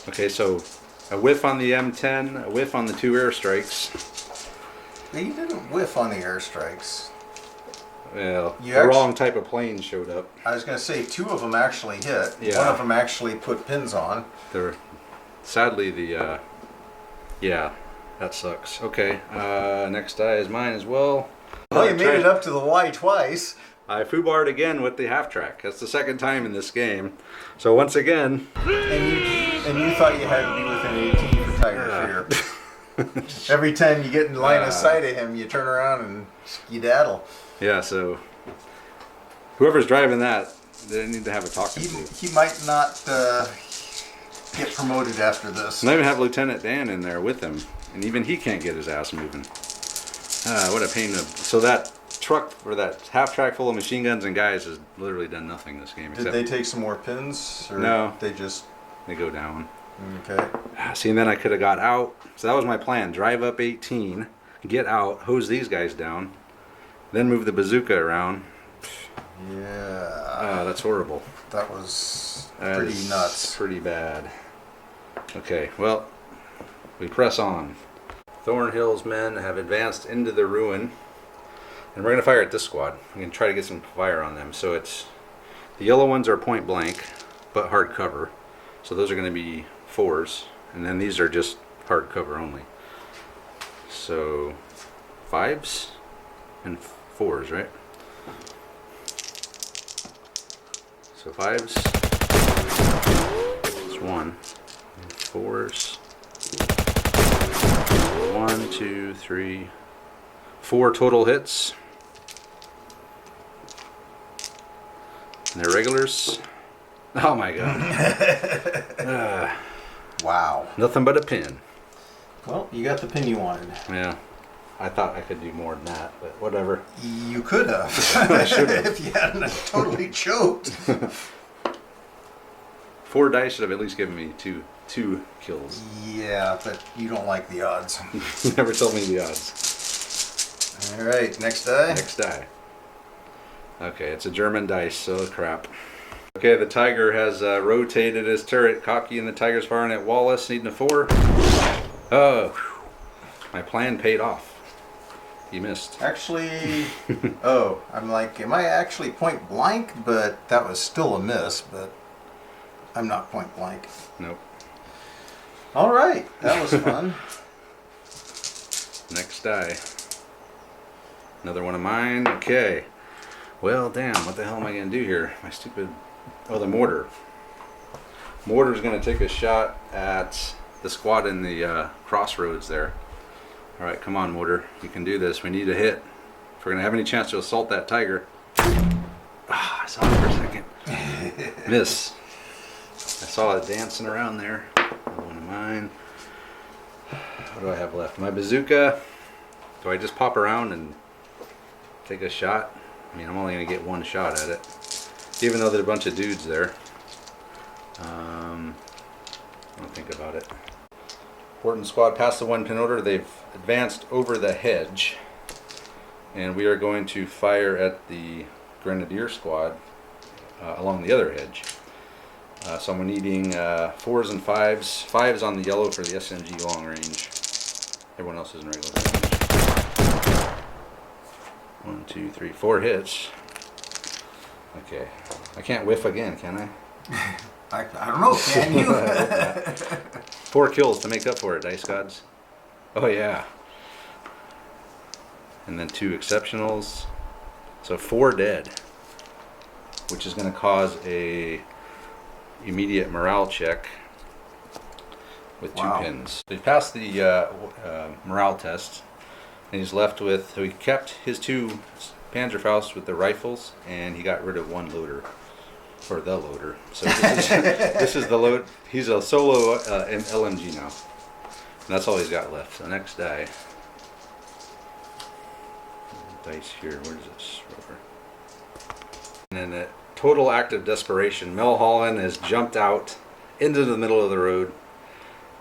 Okay, so a whiff on the M10, a whiff on the 2 airstrikes. You didn't whiff on the airstrikes. Well, the wrong type of plane showed up. I was going to say 2 of them actually hit. Yeah. One of them actually put pins on. They're sadly the yeah, that sucks. Okay, next die is mine as well. Well, you made it up to the Y twice. I foobarred again with the half track. That's the 2nd time in this game. So once again, and you thought you had to be within 18 for Tiger Fear. Every time you get in line of sight of him, you turn around and skedaddle. Yeah, so whoever's driving that, they need to have a talking to. He might not get promoted after this. And I even have Lieutenant Dan in there with him, and even he can't get his ass moving. What a pain. So that truck, or that half track full of machine guns and guys, has literally done nothing this game. Did they take some more pins? Or no. They go down. Okay. See, and then I could have got out. So that was my plan. Drive up 18, get out, hose these guys down, then move the bazooka around. Yeah. That's horrible. That was pretty nuts. Pretty bad. Okay, well, we press on. Thornhill's men have advanced into the ruin, and we're going to fire at this squad. I'm going to try to get some fire on them. So it's the yellow ones are point blank, but hard cover. So those are going to be 4s, and then these are just hard cover only. So 5s and 4s, right? So 5s. It's 1. And 4s. 1, 2, 3, 4 total hits. And they're regulars. Oh my god. Wow. Nothing but a pin. Well, you got the pin you wanted. Yeah. I thought I could do more than that, but whatever. You could have. I should have. If you hadn't totally choked. 4 dice should have at least given me two kills. Yeah, but you don't like the odds. Never told me the odds. All right, next die. Next die. Okay, it's a German dice, so crap. Okay, the Tiger has rotated his turret, cocky, and the Tiger's firing at Wallace, needing a 4. Oh, whew. My plan paid off. He missed. Actually, oh, I'm like, am I actually point blank? But that was still a miss, but I'm not point blank. Nope. All right, that was fun. Next die. Another one of mine. Okay. Well, damn, what the hell am I going to do here? My stupid... Oh, the mortar. Mortar's going to take a shot at the squad in the crossroads there. All right, come on, mortar. You can do this. We need a hit. If we're going to have any chance to assault that tiger. Ah, I saw it for a second. Miss. I saw it dancing around there. One of mine. What do I have left? My bazooka. Do I just pop around and take a shot? I mean, I'm only going to get 1 shot at it. Even though there's a bunch of dudes there. I'll think about it. Horton squad passed the 1 pin order. They've advanced over the hedge. And we are going to fire at the Grenadier squad along the other hedge. So I'm needing 4s and 5s. 5s on the yellow for the SMG long range. Everyone else is in regular range. 1, 2, 3, 4 hits. Okay. I can't whiff again, can I? I don't know, can you? 4 kills to make up for it, Dice Gods. Oh yeah. And then 2 exceptionals. So 4 dead. Which is going to cause a immediate morale check with 2 pins. So he passed the morale test. And he's left with, so he kept his 2 Panzerfausts with the rifles, and he got rid of 1 loader. Or the loader. So this is the load. He's a solo LMG now. And that's all he's got left. So next die. dice here. Where does this rover? And in a total act of desperation, Mulholland has jumped out into the middle of the road.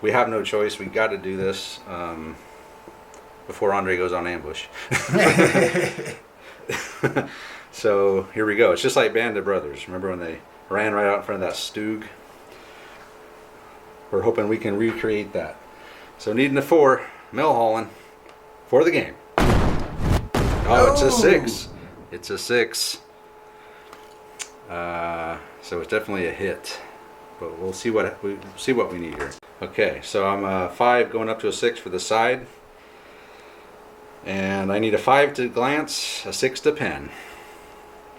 We have no choice. We got to do this before Andre goes on ambush. So here we go. It's just like Band of Brothers. Remember when they ran right out in front of that Stug? We're hoping we can recreate that. So needing a 4, Mulholland for the game. Oh, it's a 6. It's a 6. So it's definitely a hit. But we'll see what we need here. Okay, so I'm a 5 going up to a 6 for the side. And I need a 5 to glance, a 6 to pen.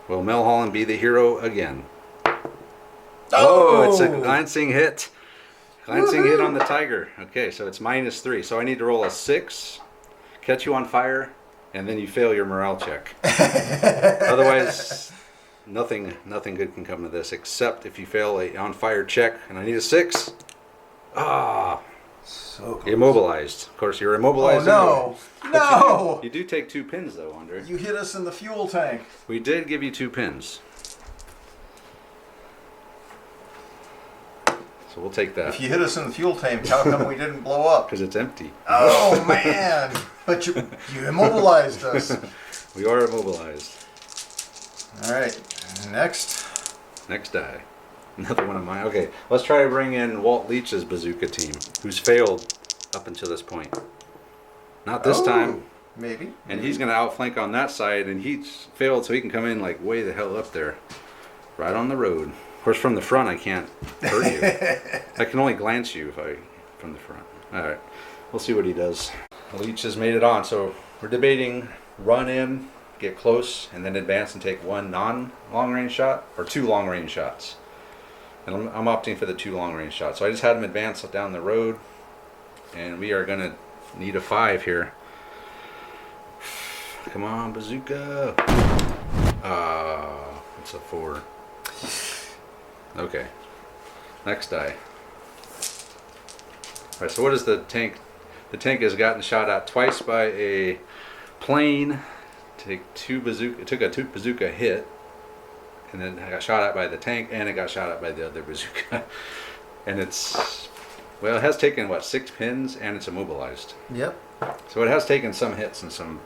Will Mulholland be the hero again? Oh, it's a glancing hit. Glancing hit on the tiger. Okay, so it's -3. So I need to roll a 6, catch you on fire, and then you fail your morale check. Otherwise, nothing good can come to this, except if you fail a on fire check, and I need a 6. Ah, so close. Immobilized. Of course, you're immobilized. Oh no, no! You do take 2 pins, though, Andre. You hit us in the fuel tank. We did give you 2 pins. So we'll take that. If you hit us in the fuel tank, how come we didn't blow up? Because it's empty. Oh man! But you immobilized us. We are immobilized. All right, next. Next die. Another one of mine. Okay, let's try to bring in Walt Leach's bazooka team, who's failed up until this point. Not this time. Maybe. And he's going to outflank on that side, and he's failed, so he can come in like way the hell up there. Right on the road. Of course, from the front, I can't hurt you. I can only glance you from the front. All right, we'll see what he does. Leach has made it on, so we're debating run in, get close, and then advance and take 1 non-long range shot, or 2 long range shots. And I'm opting for the 2 long range shots. So I just had him advance down the road, and we are going to need a 5 here. Come on, bazooka. It's a 4. Okay. Next die. Alright, so what is the tank? The tank has gotten shot at twice by a plane. It took a 2 bazooka hit. And then I got shot at by the tank, and it got shot at by the other bazooka. And it's, well, it has taken, what, 6 pins, and it's immobilized. Yep. So it has taken some hits and some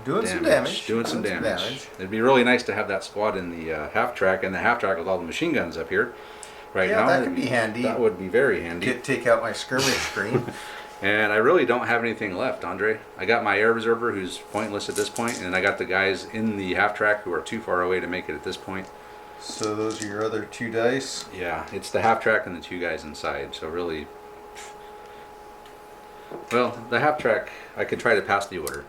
Doing some damage. Doing some damage. It'd be really nice to have that squad in the half track, and the half track with all the machine guns up here right now. Yeah, that could be handy. That would be very handy. Take out my skirmish screen. And I really don't have anything left, Andre. I got my air reserver, who's pointless at this point, and I got the guys in the half track who are too far away to make it at this point. So those are your other 2 dice? Yeah, it's the half track and the 2 guys inside, so really... Well, the half track, I could try to pass the order.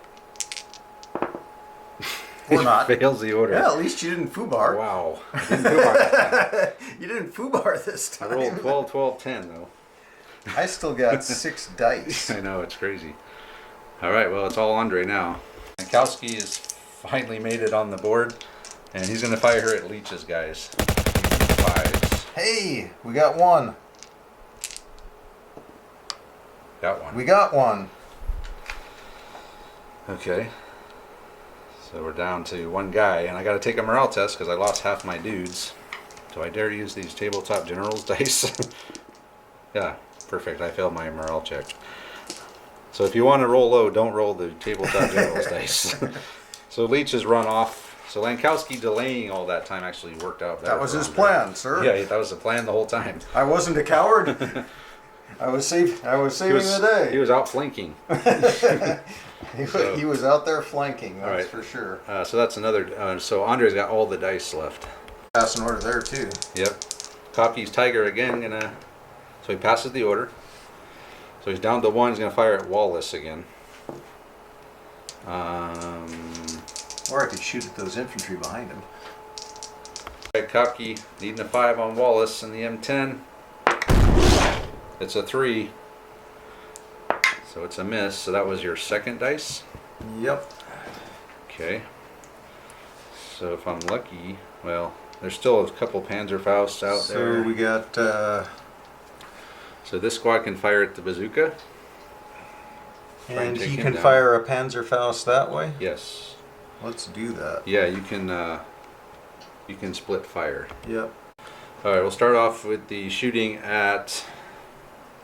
Or not. Fails the order. Yeah, at least you didn't foobar. Wow. I didn't foobar that time. You didn't foobar this time. I rolled 12, 12, 10 though. I still got 6 dice. I know, it's crazy. All right, well, it's all Andre now. Jankowski has finally made it on the board, and he's going to fire her at Leach's guys. 5s. Hey, we got 1. Got 1. We got 1. Okay. So we're down to 1 guy, and I got to take a morale test because I lost half my dudes. Do I dare use these Tabletop Generals dice? Yeah, perfect. I failed my morale check. So if you want to roll low, don't roll the Tabletop Generals dice. So Leach has run off. So Jankowski delaying all that time actually worked out better. That was his plan, sir. Yeah, that was the plan the whole time. I wasn't a coward. I was saving the day. He was outflanking. He was out there flanking, that's right. for sure. So that's another. So Andre's got all the dice left. Pass an order there too. Yep. Kopke's Tiger again so he passes the order. So he's down to 1. He's gonna fire at Wallace again. Or I could shoot at those infantry behind him. Right, Kopke needing a 5 on Wallace in the M10. It's a 3. So it's a miss. So that was your 2nd dice? Yep. Okay. So if I'm lucky, well, there's still a couple Panzerfausts out there. So we got... So this squad can fire at the bazooka. And he can fire a Panzerfaust that way? Yes. let's do that. Yeah, you can split fire. Yep. All right, we'll start off with the shooting at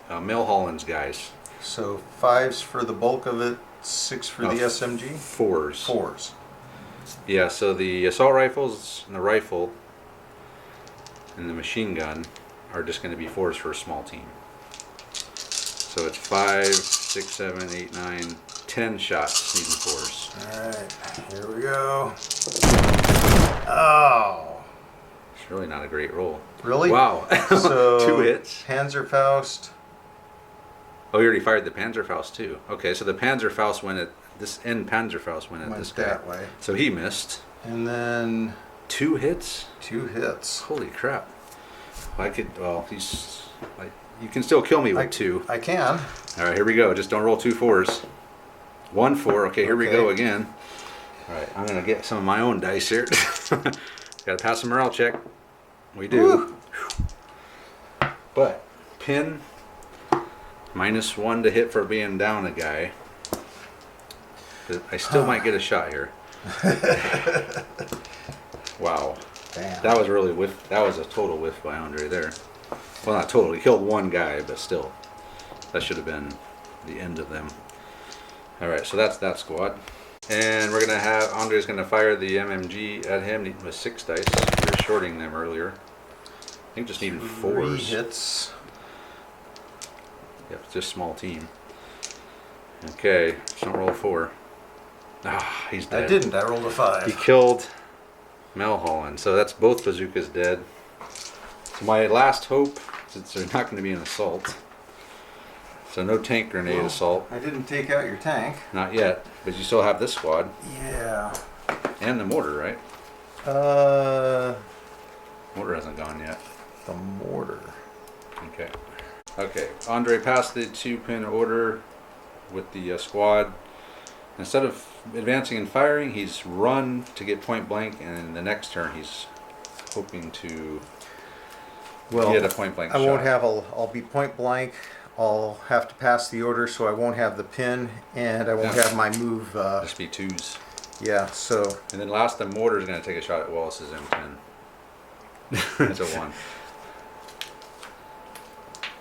Milholland's guys. So 5s for the bulk of it, 6 for the SMG? 4s. 4s. Yeah, so the assault rifles and the rifle and the machine gun are just going to be 4s for a small team. So it's 5, 6, 7, 8, 9, 10 shots needing 4s. Alright, here we go. Oh! It's really not a great roll. Really? Wow. So 2 hits. Panzerfaust. Oh, you already fired the Panzerfaust too. Okay, so the Panzerfaust went at this end. Panzerfaust went at this guy. That way. So he missed. And then 2 hits. 2 hits. Holy crap! I could. Well, he's. Like, you can still kill me with 2. I can. All right, here we go. Just don't roll 2 4s. 1 4. Okay, here we go again. All right, I'm gonna get some of my own dice here. Gotta pass a morale check. We do. But pin -1 to hit for being down a guy. I still might get a shot here. Wow. Damn. That was really whiff. That was a total whiff by Andre there. Well, not total. He killed 1 guy, but still, that should have been the end of them. All right, so that's that squad, and we're gonna have Andre's gonna fire the MMG at him with 6 dice. We were shorting them earlier. I think just needing 4s. 3 hits. Yep, it's just small team. Okay, just don't roll 4. Ah, he's dead. I didn't. I rolled a 5. He killed Milholland, so that's both bazookas dead. So my last hope, since there's not going to be an assault, so no tank grenade assault. I didn't take out your tank. Not yet, but you still have this squad. Yeah. And the mortar, right? Mortar hasn't gone yet. The mortar. Okay. Okay, Andre passed the 2-pin order with the squad. Instead of advancing and firing, he's run to get point blank, and in the next turn he's hoping to get a point blank shot. I won't have. I'll be point blank. I'll have to pass the order, so I won't have the pin, and I won't have my move. Just be 2s. Yeah. So. And then last, the mortar is going to take a shot at Wallace's M10. It's a 1.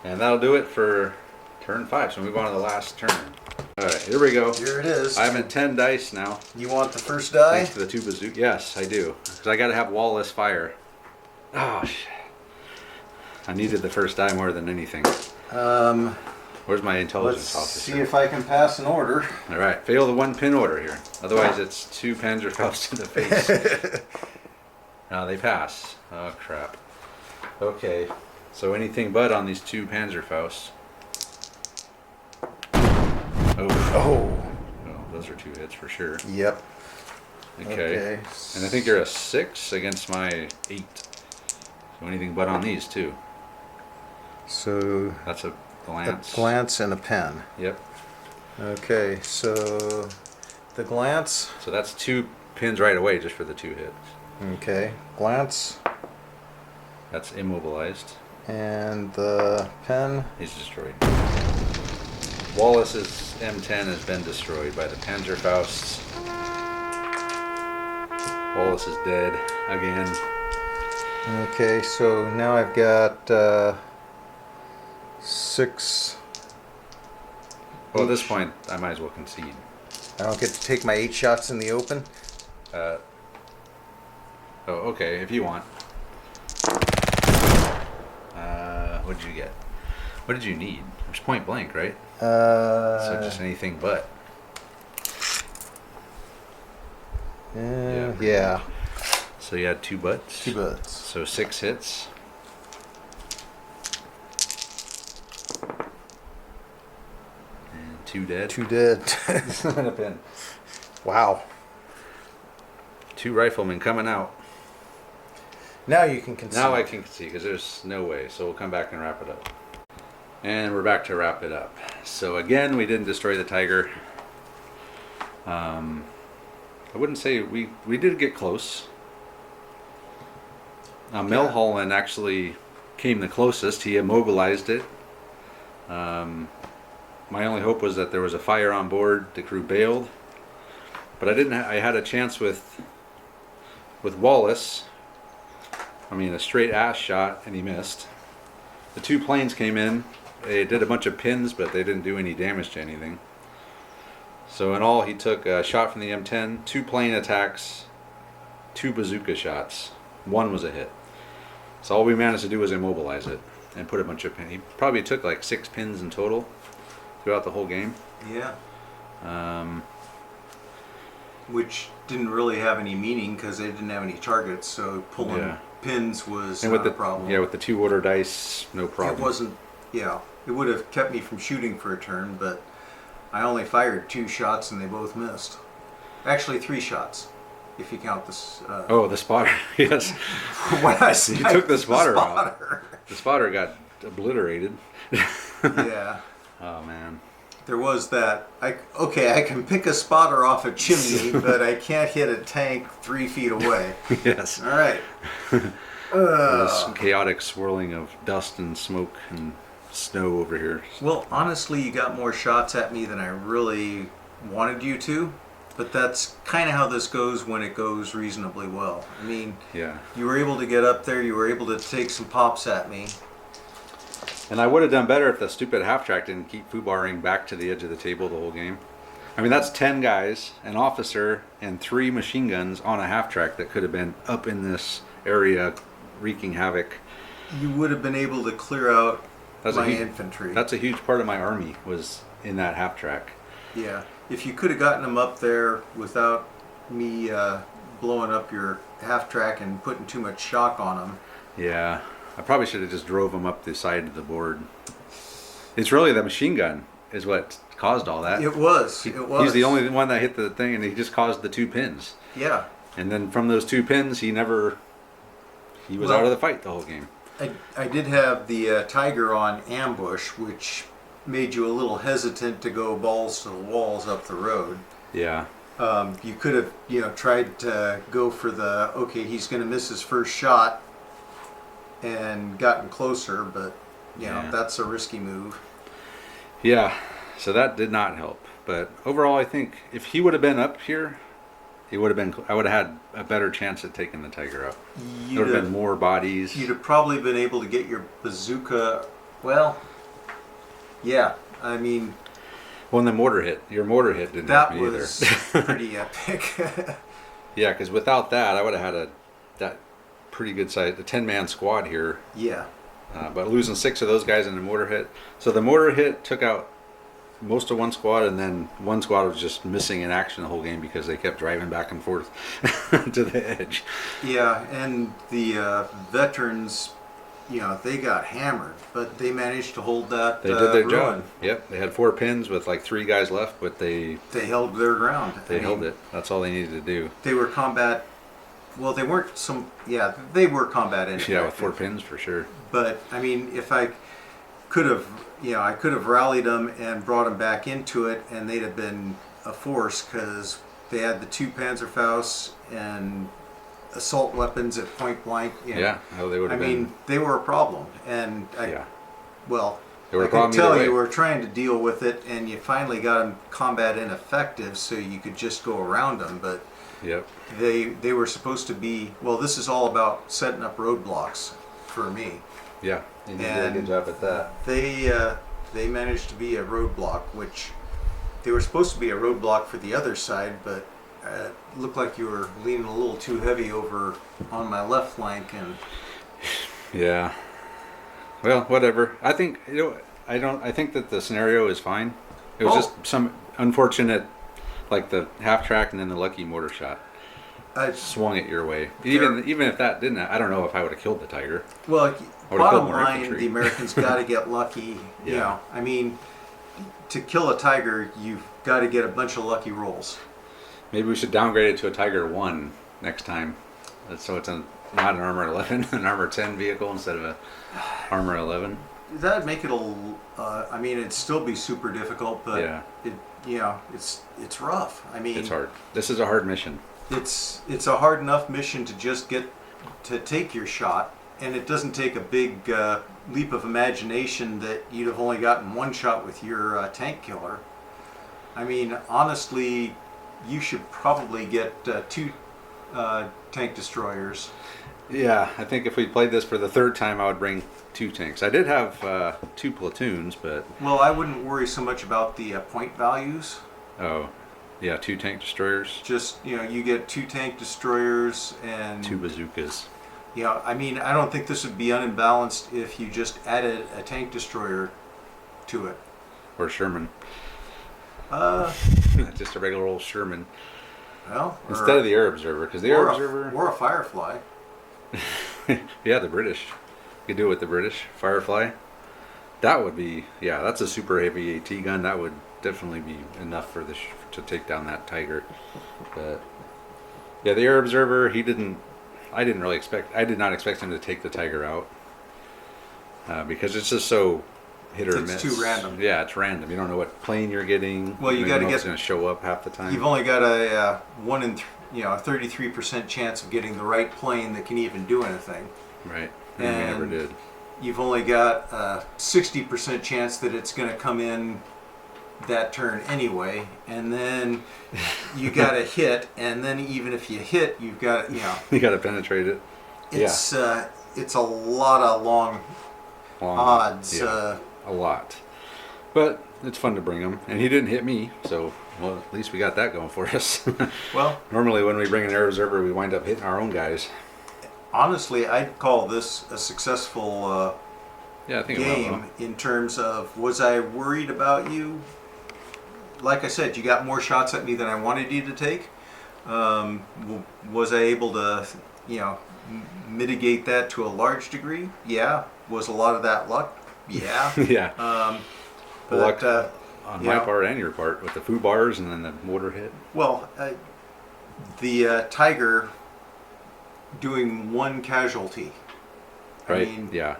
And that'll do it for turn 5. So we move on to the last turn. All right, here we go. Here it is. I'm at 10 dice now. You want the first die? Thanks to the 2 bazookas. Yes, I do. Because I got to have Wallace fire. Oh, shit. I needed the first die more than anything. Where's my intelligence Let's officer? see if I can pass an order. All right, fail the 1-pin order here. Otherwise, it's 2 Panzerfaust in the face. No, they pass. Oh, crap. Okay, so anything but on these 2 Panzerfausts. Oh, those are 2 hits for sure. Yep. Okay. And I think you're a 6 against my 8. So anything but on these 2. So That's a glance. a glance and a pen. Yep. Okay, so the glance. So that's 2 pins right away just for the 2 hits. Okay, glance That's immobilized. and the pen. He's destroyed. Wallace's M10 has been destroyed by the Panzerfausts. Wallace is dead again. Okay, so now I've got 6. Well, at this point, I might as well concede. I don't get to take my 8 shots in the open. Oh, okay, if you want. What did you get? What did you need? It was point blank, right? So just anything but. Yeah. So you had 2 butts? 2 butts. So 6 hits. And 2 dead. 2 dead. And a pin. Wow. 2 riflemen coming out. Now you can concede. Now I can see because there's no way. So we'll come back and wrap it up. And we're back to wrap it up. So again, we didn't destroy the tiger. I wouldn't say we did get close. Milholland actually came the closest. He immobilized it. My only hope was that there was a fire on board. The crew bailed. But I didn't. I had a chance with Wallace. I mean, a straight ass shot, and he missed. The 2 planes came in. They did a bunch of pins, but they didn't do any damage to anything. So in all, he took a shot from the M10, 2 plane attacks, 2 bazooka shots. 1 was a hit. So all we managed to do was immobilize it and put a bunch of pins. He probably took like 6 pins in total throughout the whole game. Yeah. Which didn't really have any meaning because they didn't have any targets, so pulling pins was not a problem. Yeah, with the 2 order dice, no problem. It wasn't, it would have kept me from shooting for a turn, but I only fired 2 shots and they both missed. Actually, 3 shots, if you count this. The spotter, yes. When I You took the spotter out. spotter. The spotter got obliterated. Yeah. Oh, man. There was that. I can pick a spotter off a chimney, but I can't hit a tank 3 feet away. Yes. All right. This chaotic swirling of dust and smoke and snow over here. Well, honestly, you got more shots at me than I really wanted you to, but that's kind of how this goes when it goes reasonably well. I mean, you were able to get up there, you were able to take some pops at me. And I would have done better if the stupid half-track didn't keep foobarring back to the edge of the table the whole game. I mean, that's 10 guys, an officer, and 3 machine guns on a half-track that could have been up in this area wreaking havoc. You would have been able to clear out my infantry. That's a huge part of my army was in that half-track. Yeah. If you could have gotten them up there without me blowing up your half-track and putting too much shock on them. Yeah. I probably should have just drove him up the side of the board. It's really the machine gun is what caused all that. It was. He's the only one that hit the thing, and he just caused the 2 pins. Yeah. And then from those 2 pins, he was out of the fight the whole game. I did have the Tiger on ambush, which made you a little hesitant to go balls to the walls up the road. Yeah. You could have, tried to go for he's going to miss his first shot and gotten closer, but that's a risky move. Yeah, so that did not help. But overall, I think if he would have been up here, I would have had a better chance at taking the Tiger out. There would have been more bodies. You'd have probably been able to get your bazooka. Well, yeah, I mean. When your mortar hit didn't help me either. That was pretty epic. Yeah, because without that, I would have had that pretty good size, the 10-man squad here. Yeah. But losing 6 of those guys in the mortar hit. So the mortar hit took out most of one squad, and then one squad was just missing in action the whole game because they kept driving back and forth to the edge. Yeah, and the veterans, they got hammered, but they managed to hold that. They did their job. Yep, they had 4 pins with like 3 guys left, but they held their ground. They held it. That's all they needed to do. They were combat. Well, they weren't some. Yeah, they were combat ineffective. Yeah, with 4 pins for sure. But I mean, if I could have, I could have rallied them and brought them back into it, and they'd have been a force because they had the 2 Panzerfausts and assault weapons at point blank. Yeah, how they would have been. I mean, they were a problem, and I could tell you were trying to deal with it, and you finally got them combat ineffective, so you could just go around them, but. Yep. They were supposed to be. Well, this is all about setting up roadblocks for me. Yeah, you did a good job at that. They managed to be a roadblock, which they were supposed to be a roadblock for the other side, but it looked like you were leaning a little too heavy over on my left flank, and. Yeah. Well, whatever. I think I think that the scenario is fine. It was just some unfortunate. Like the half track and then the lucky mortar shot. Swung it your way. Even if that didn't, I don't know if I would have killed the Tiger. Well, bottom line, the Americans got to get lucky. Yeah. I mean, to kill a Tiger, you've got to get a bunch of lucky rolls. Maybe we should downgrade it to a Tiger 1 next time. So it's not an Armor 11, an Armor 10 vehicle instead of a Armor 11. That'd make it I mean, it'd still be super difficult, but it's rough. I mean, it's hard. This is a hard mission. It's a hard enough mission to just get to take your shot, and it doesn't take a big leap of imagination that you'd have only gotten 1 shot with your tank killer. I mean, honestly, you should probably get two tank destroyers. Yeah, I think if we played this for the third time, I would bring 2 tanks. I did have 2 platoons, but... Well, I wouldn't worry so much about the point values. Oh, yeah, 2 tank destroyers. Just, you get 2 tank destroyers and... 2 bazookas. Yeah, I mean, I don't think this would be unimbalanced if you just added a tank destroyer to it. Or Sherman. Just a regular old Sherman. Well, instead of the air observer, because the air observer... Or a Firefly. Yeah, the British. You could do it with the British. Firefly. That would be... Yeah, that's a super heavy AT gun. That would definitely be enough for this to take down that Tiger. But... Yeah, the air observer, he didn't... I did not expect him to take the Tiger out. Because it's just so... hit or miss. It's too random. Yeah, it's random. You don't know what plane you're getting. Well, you got to get. It's going to show up half the time. You've only got a 33% chance of getting the right plane that can even do anything. Right. And we never did. You've only got a 60% chance that it's going to come in that turn anyway, and then you got to hit, and then even if you hit, you've got you got to penetrate it. It's a lot of long odds. Yeah. A lot, but it's fun to bring him, and he didn't hit me, so well, at least we got that going for us. Well, normally when we bring an air observer, we wind up hitting our own guys. Honestly, I'd call this a successful I think game in terms of, was I worried about you? Like I said, you got more shots at me than I wanted you to take. Was I able to, mitigate that to a large degree? Yeah. Was a lot of that luck? Yeah. Yeah. But, luck on my part and your part with the foo bars and then the mortar hit. Well, the Tiger doing 1 casualty. Right. I mean, yeah.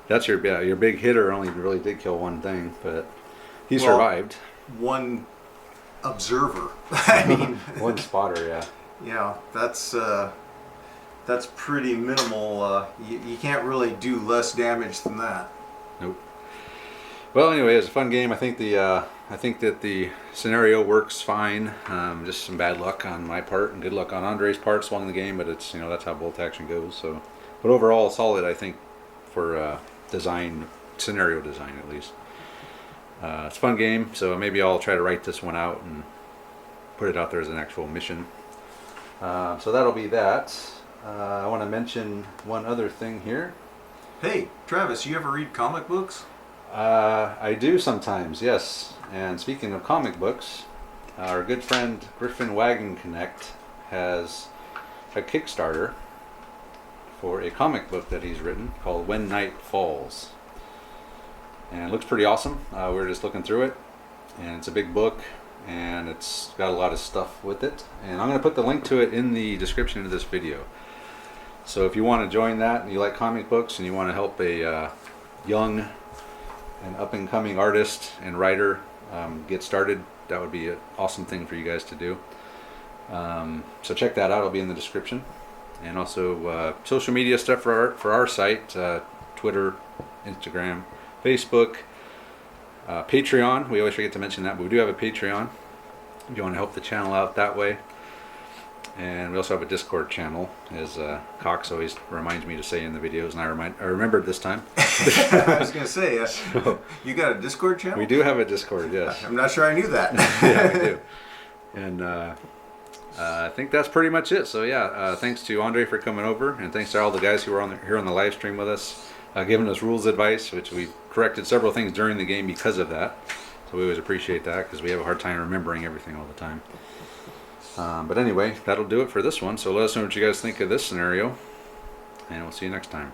That's your big hitter only really did kill 1 thing, but he survived. 1 observer. I mean, 1 spotter. Yeah. Yeah, that's pretty minimal. You can't really do less damage than that. Nope. Well, anyway, it's a fun game. I think that the scenario works fine. Just some bad luck on my part and good luck on Andre's part. Swung the game, but it's that's how bolt action goes. So, but overall, solid. I think for scenario design at least. It's a fun game. So maybe I'll try to write this one out and put it out there as an actual mission. So that'll be that. I want to mention one other thing here. Hey, Travis, you ever read comic books? I do sometimes, yes. And speaking of comic books, our good friend Griffin Wagon Connect has a Kickstarter for a comic book that he's written called When Night Falls. And it looks pretty awesome. We're just looking through it, and it's a big book, and it's got a lot of stuff with it. And I'm going to put the link to it in the description of this video. So if you want to join that and you like comic books and you want to help a young and up-and-coming artist and writer get started, that would be an awesome thing for you guys to do. So check that out. It'll be in the description. And also social media stuff for our site, Twitter, Instagram, Facebook, Patreon. We always forget to mention that, but we do have a Patreon if you want to help the channel out that way. And we also have a Discord channel, as Cox always reminds me to say in the videos, and I remembered this time. I was going to say, you got a Discord channel? We do have a Discord, yes. I'm not sure I knew that. Yeah, we do. And I think that's pretty much it. So yeah, thanks to Andre for coming over, and thanks to all the guys who were here on the live stream with us, giving us rules advice, which we corrected several things during the game because of that. So we always appreciate that, because we have a hard time remembering everything all the time. But anyway, that'll do it for this one. So let us know what you guys think of this scenario, and we'll see you next time.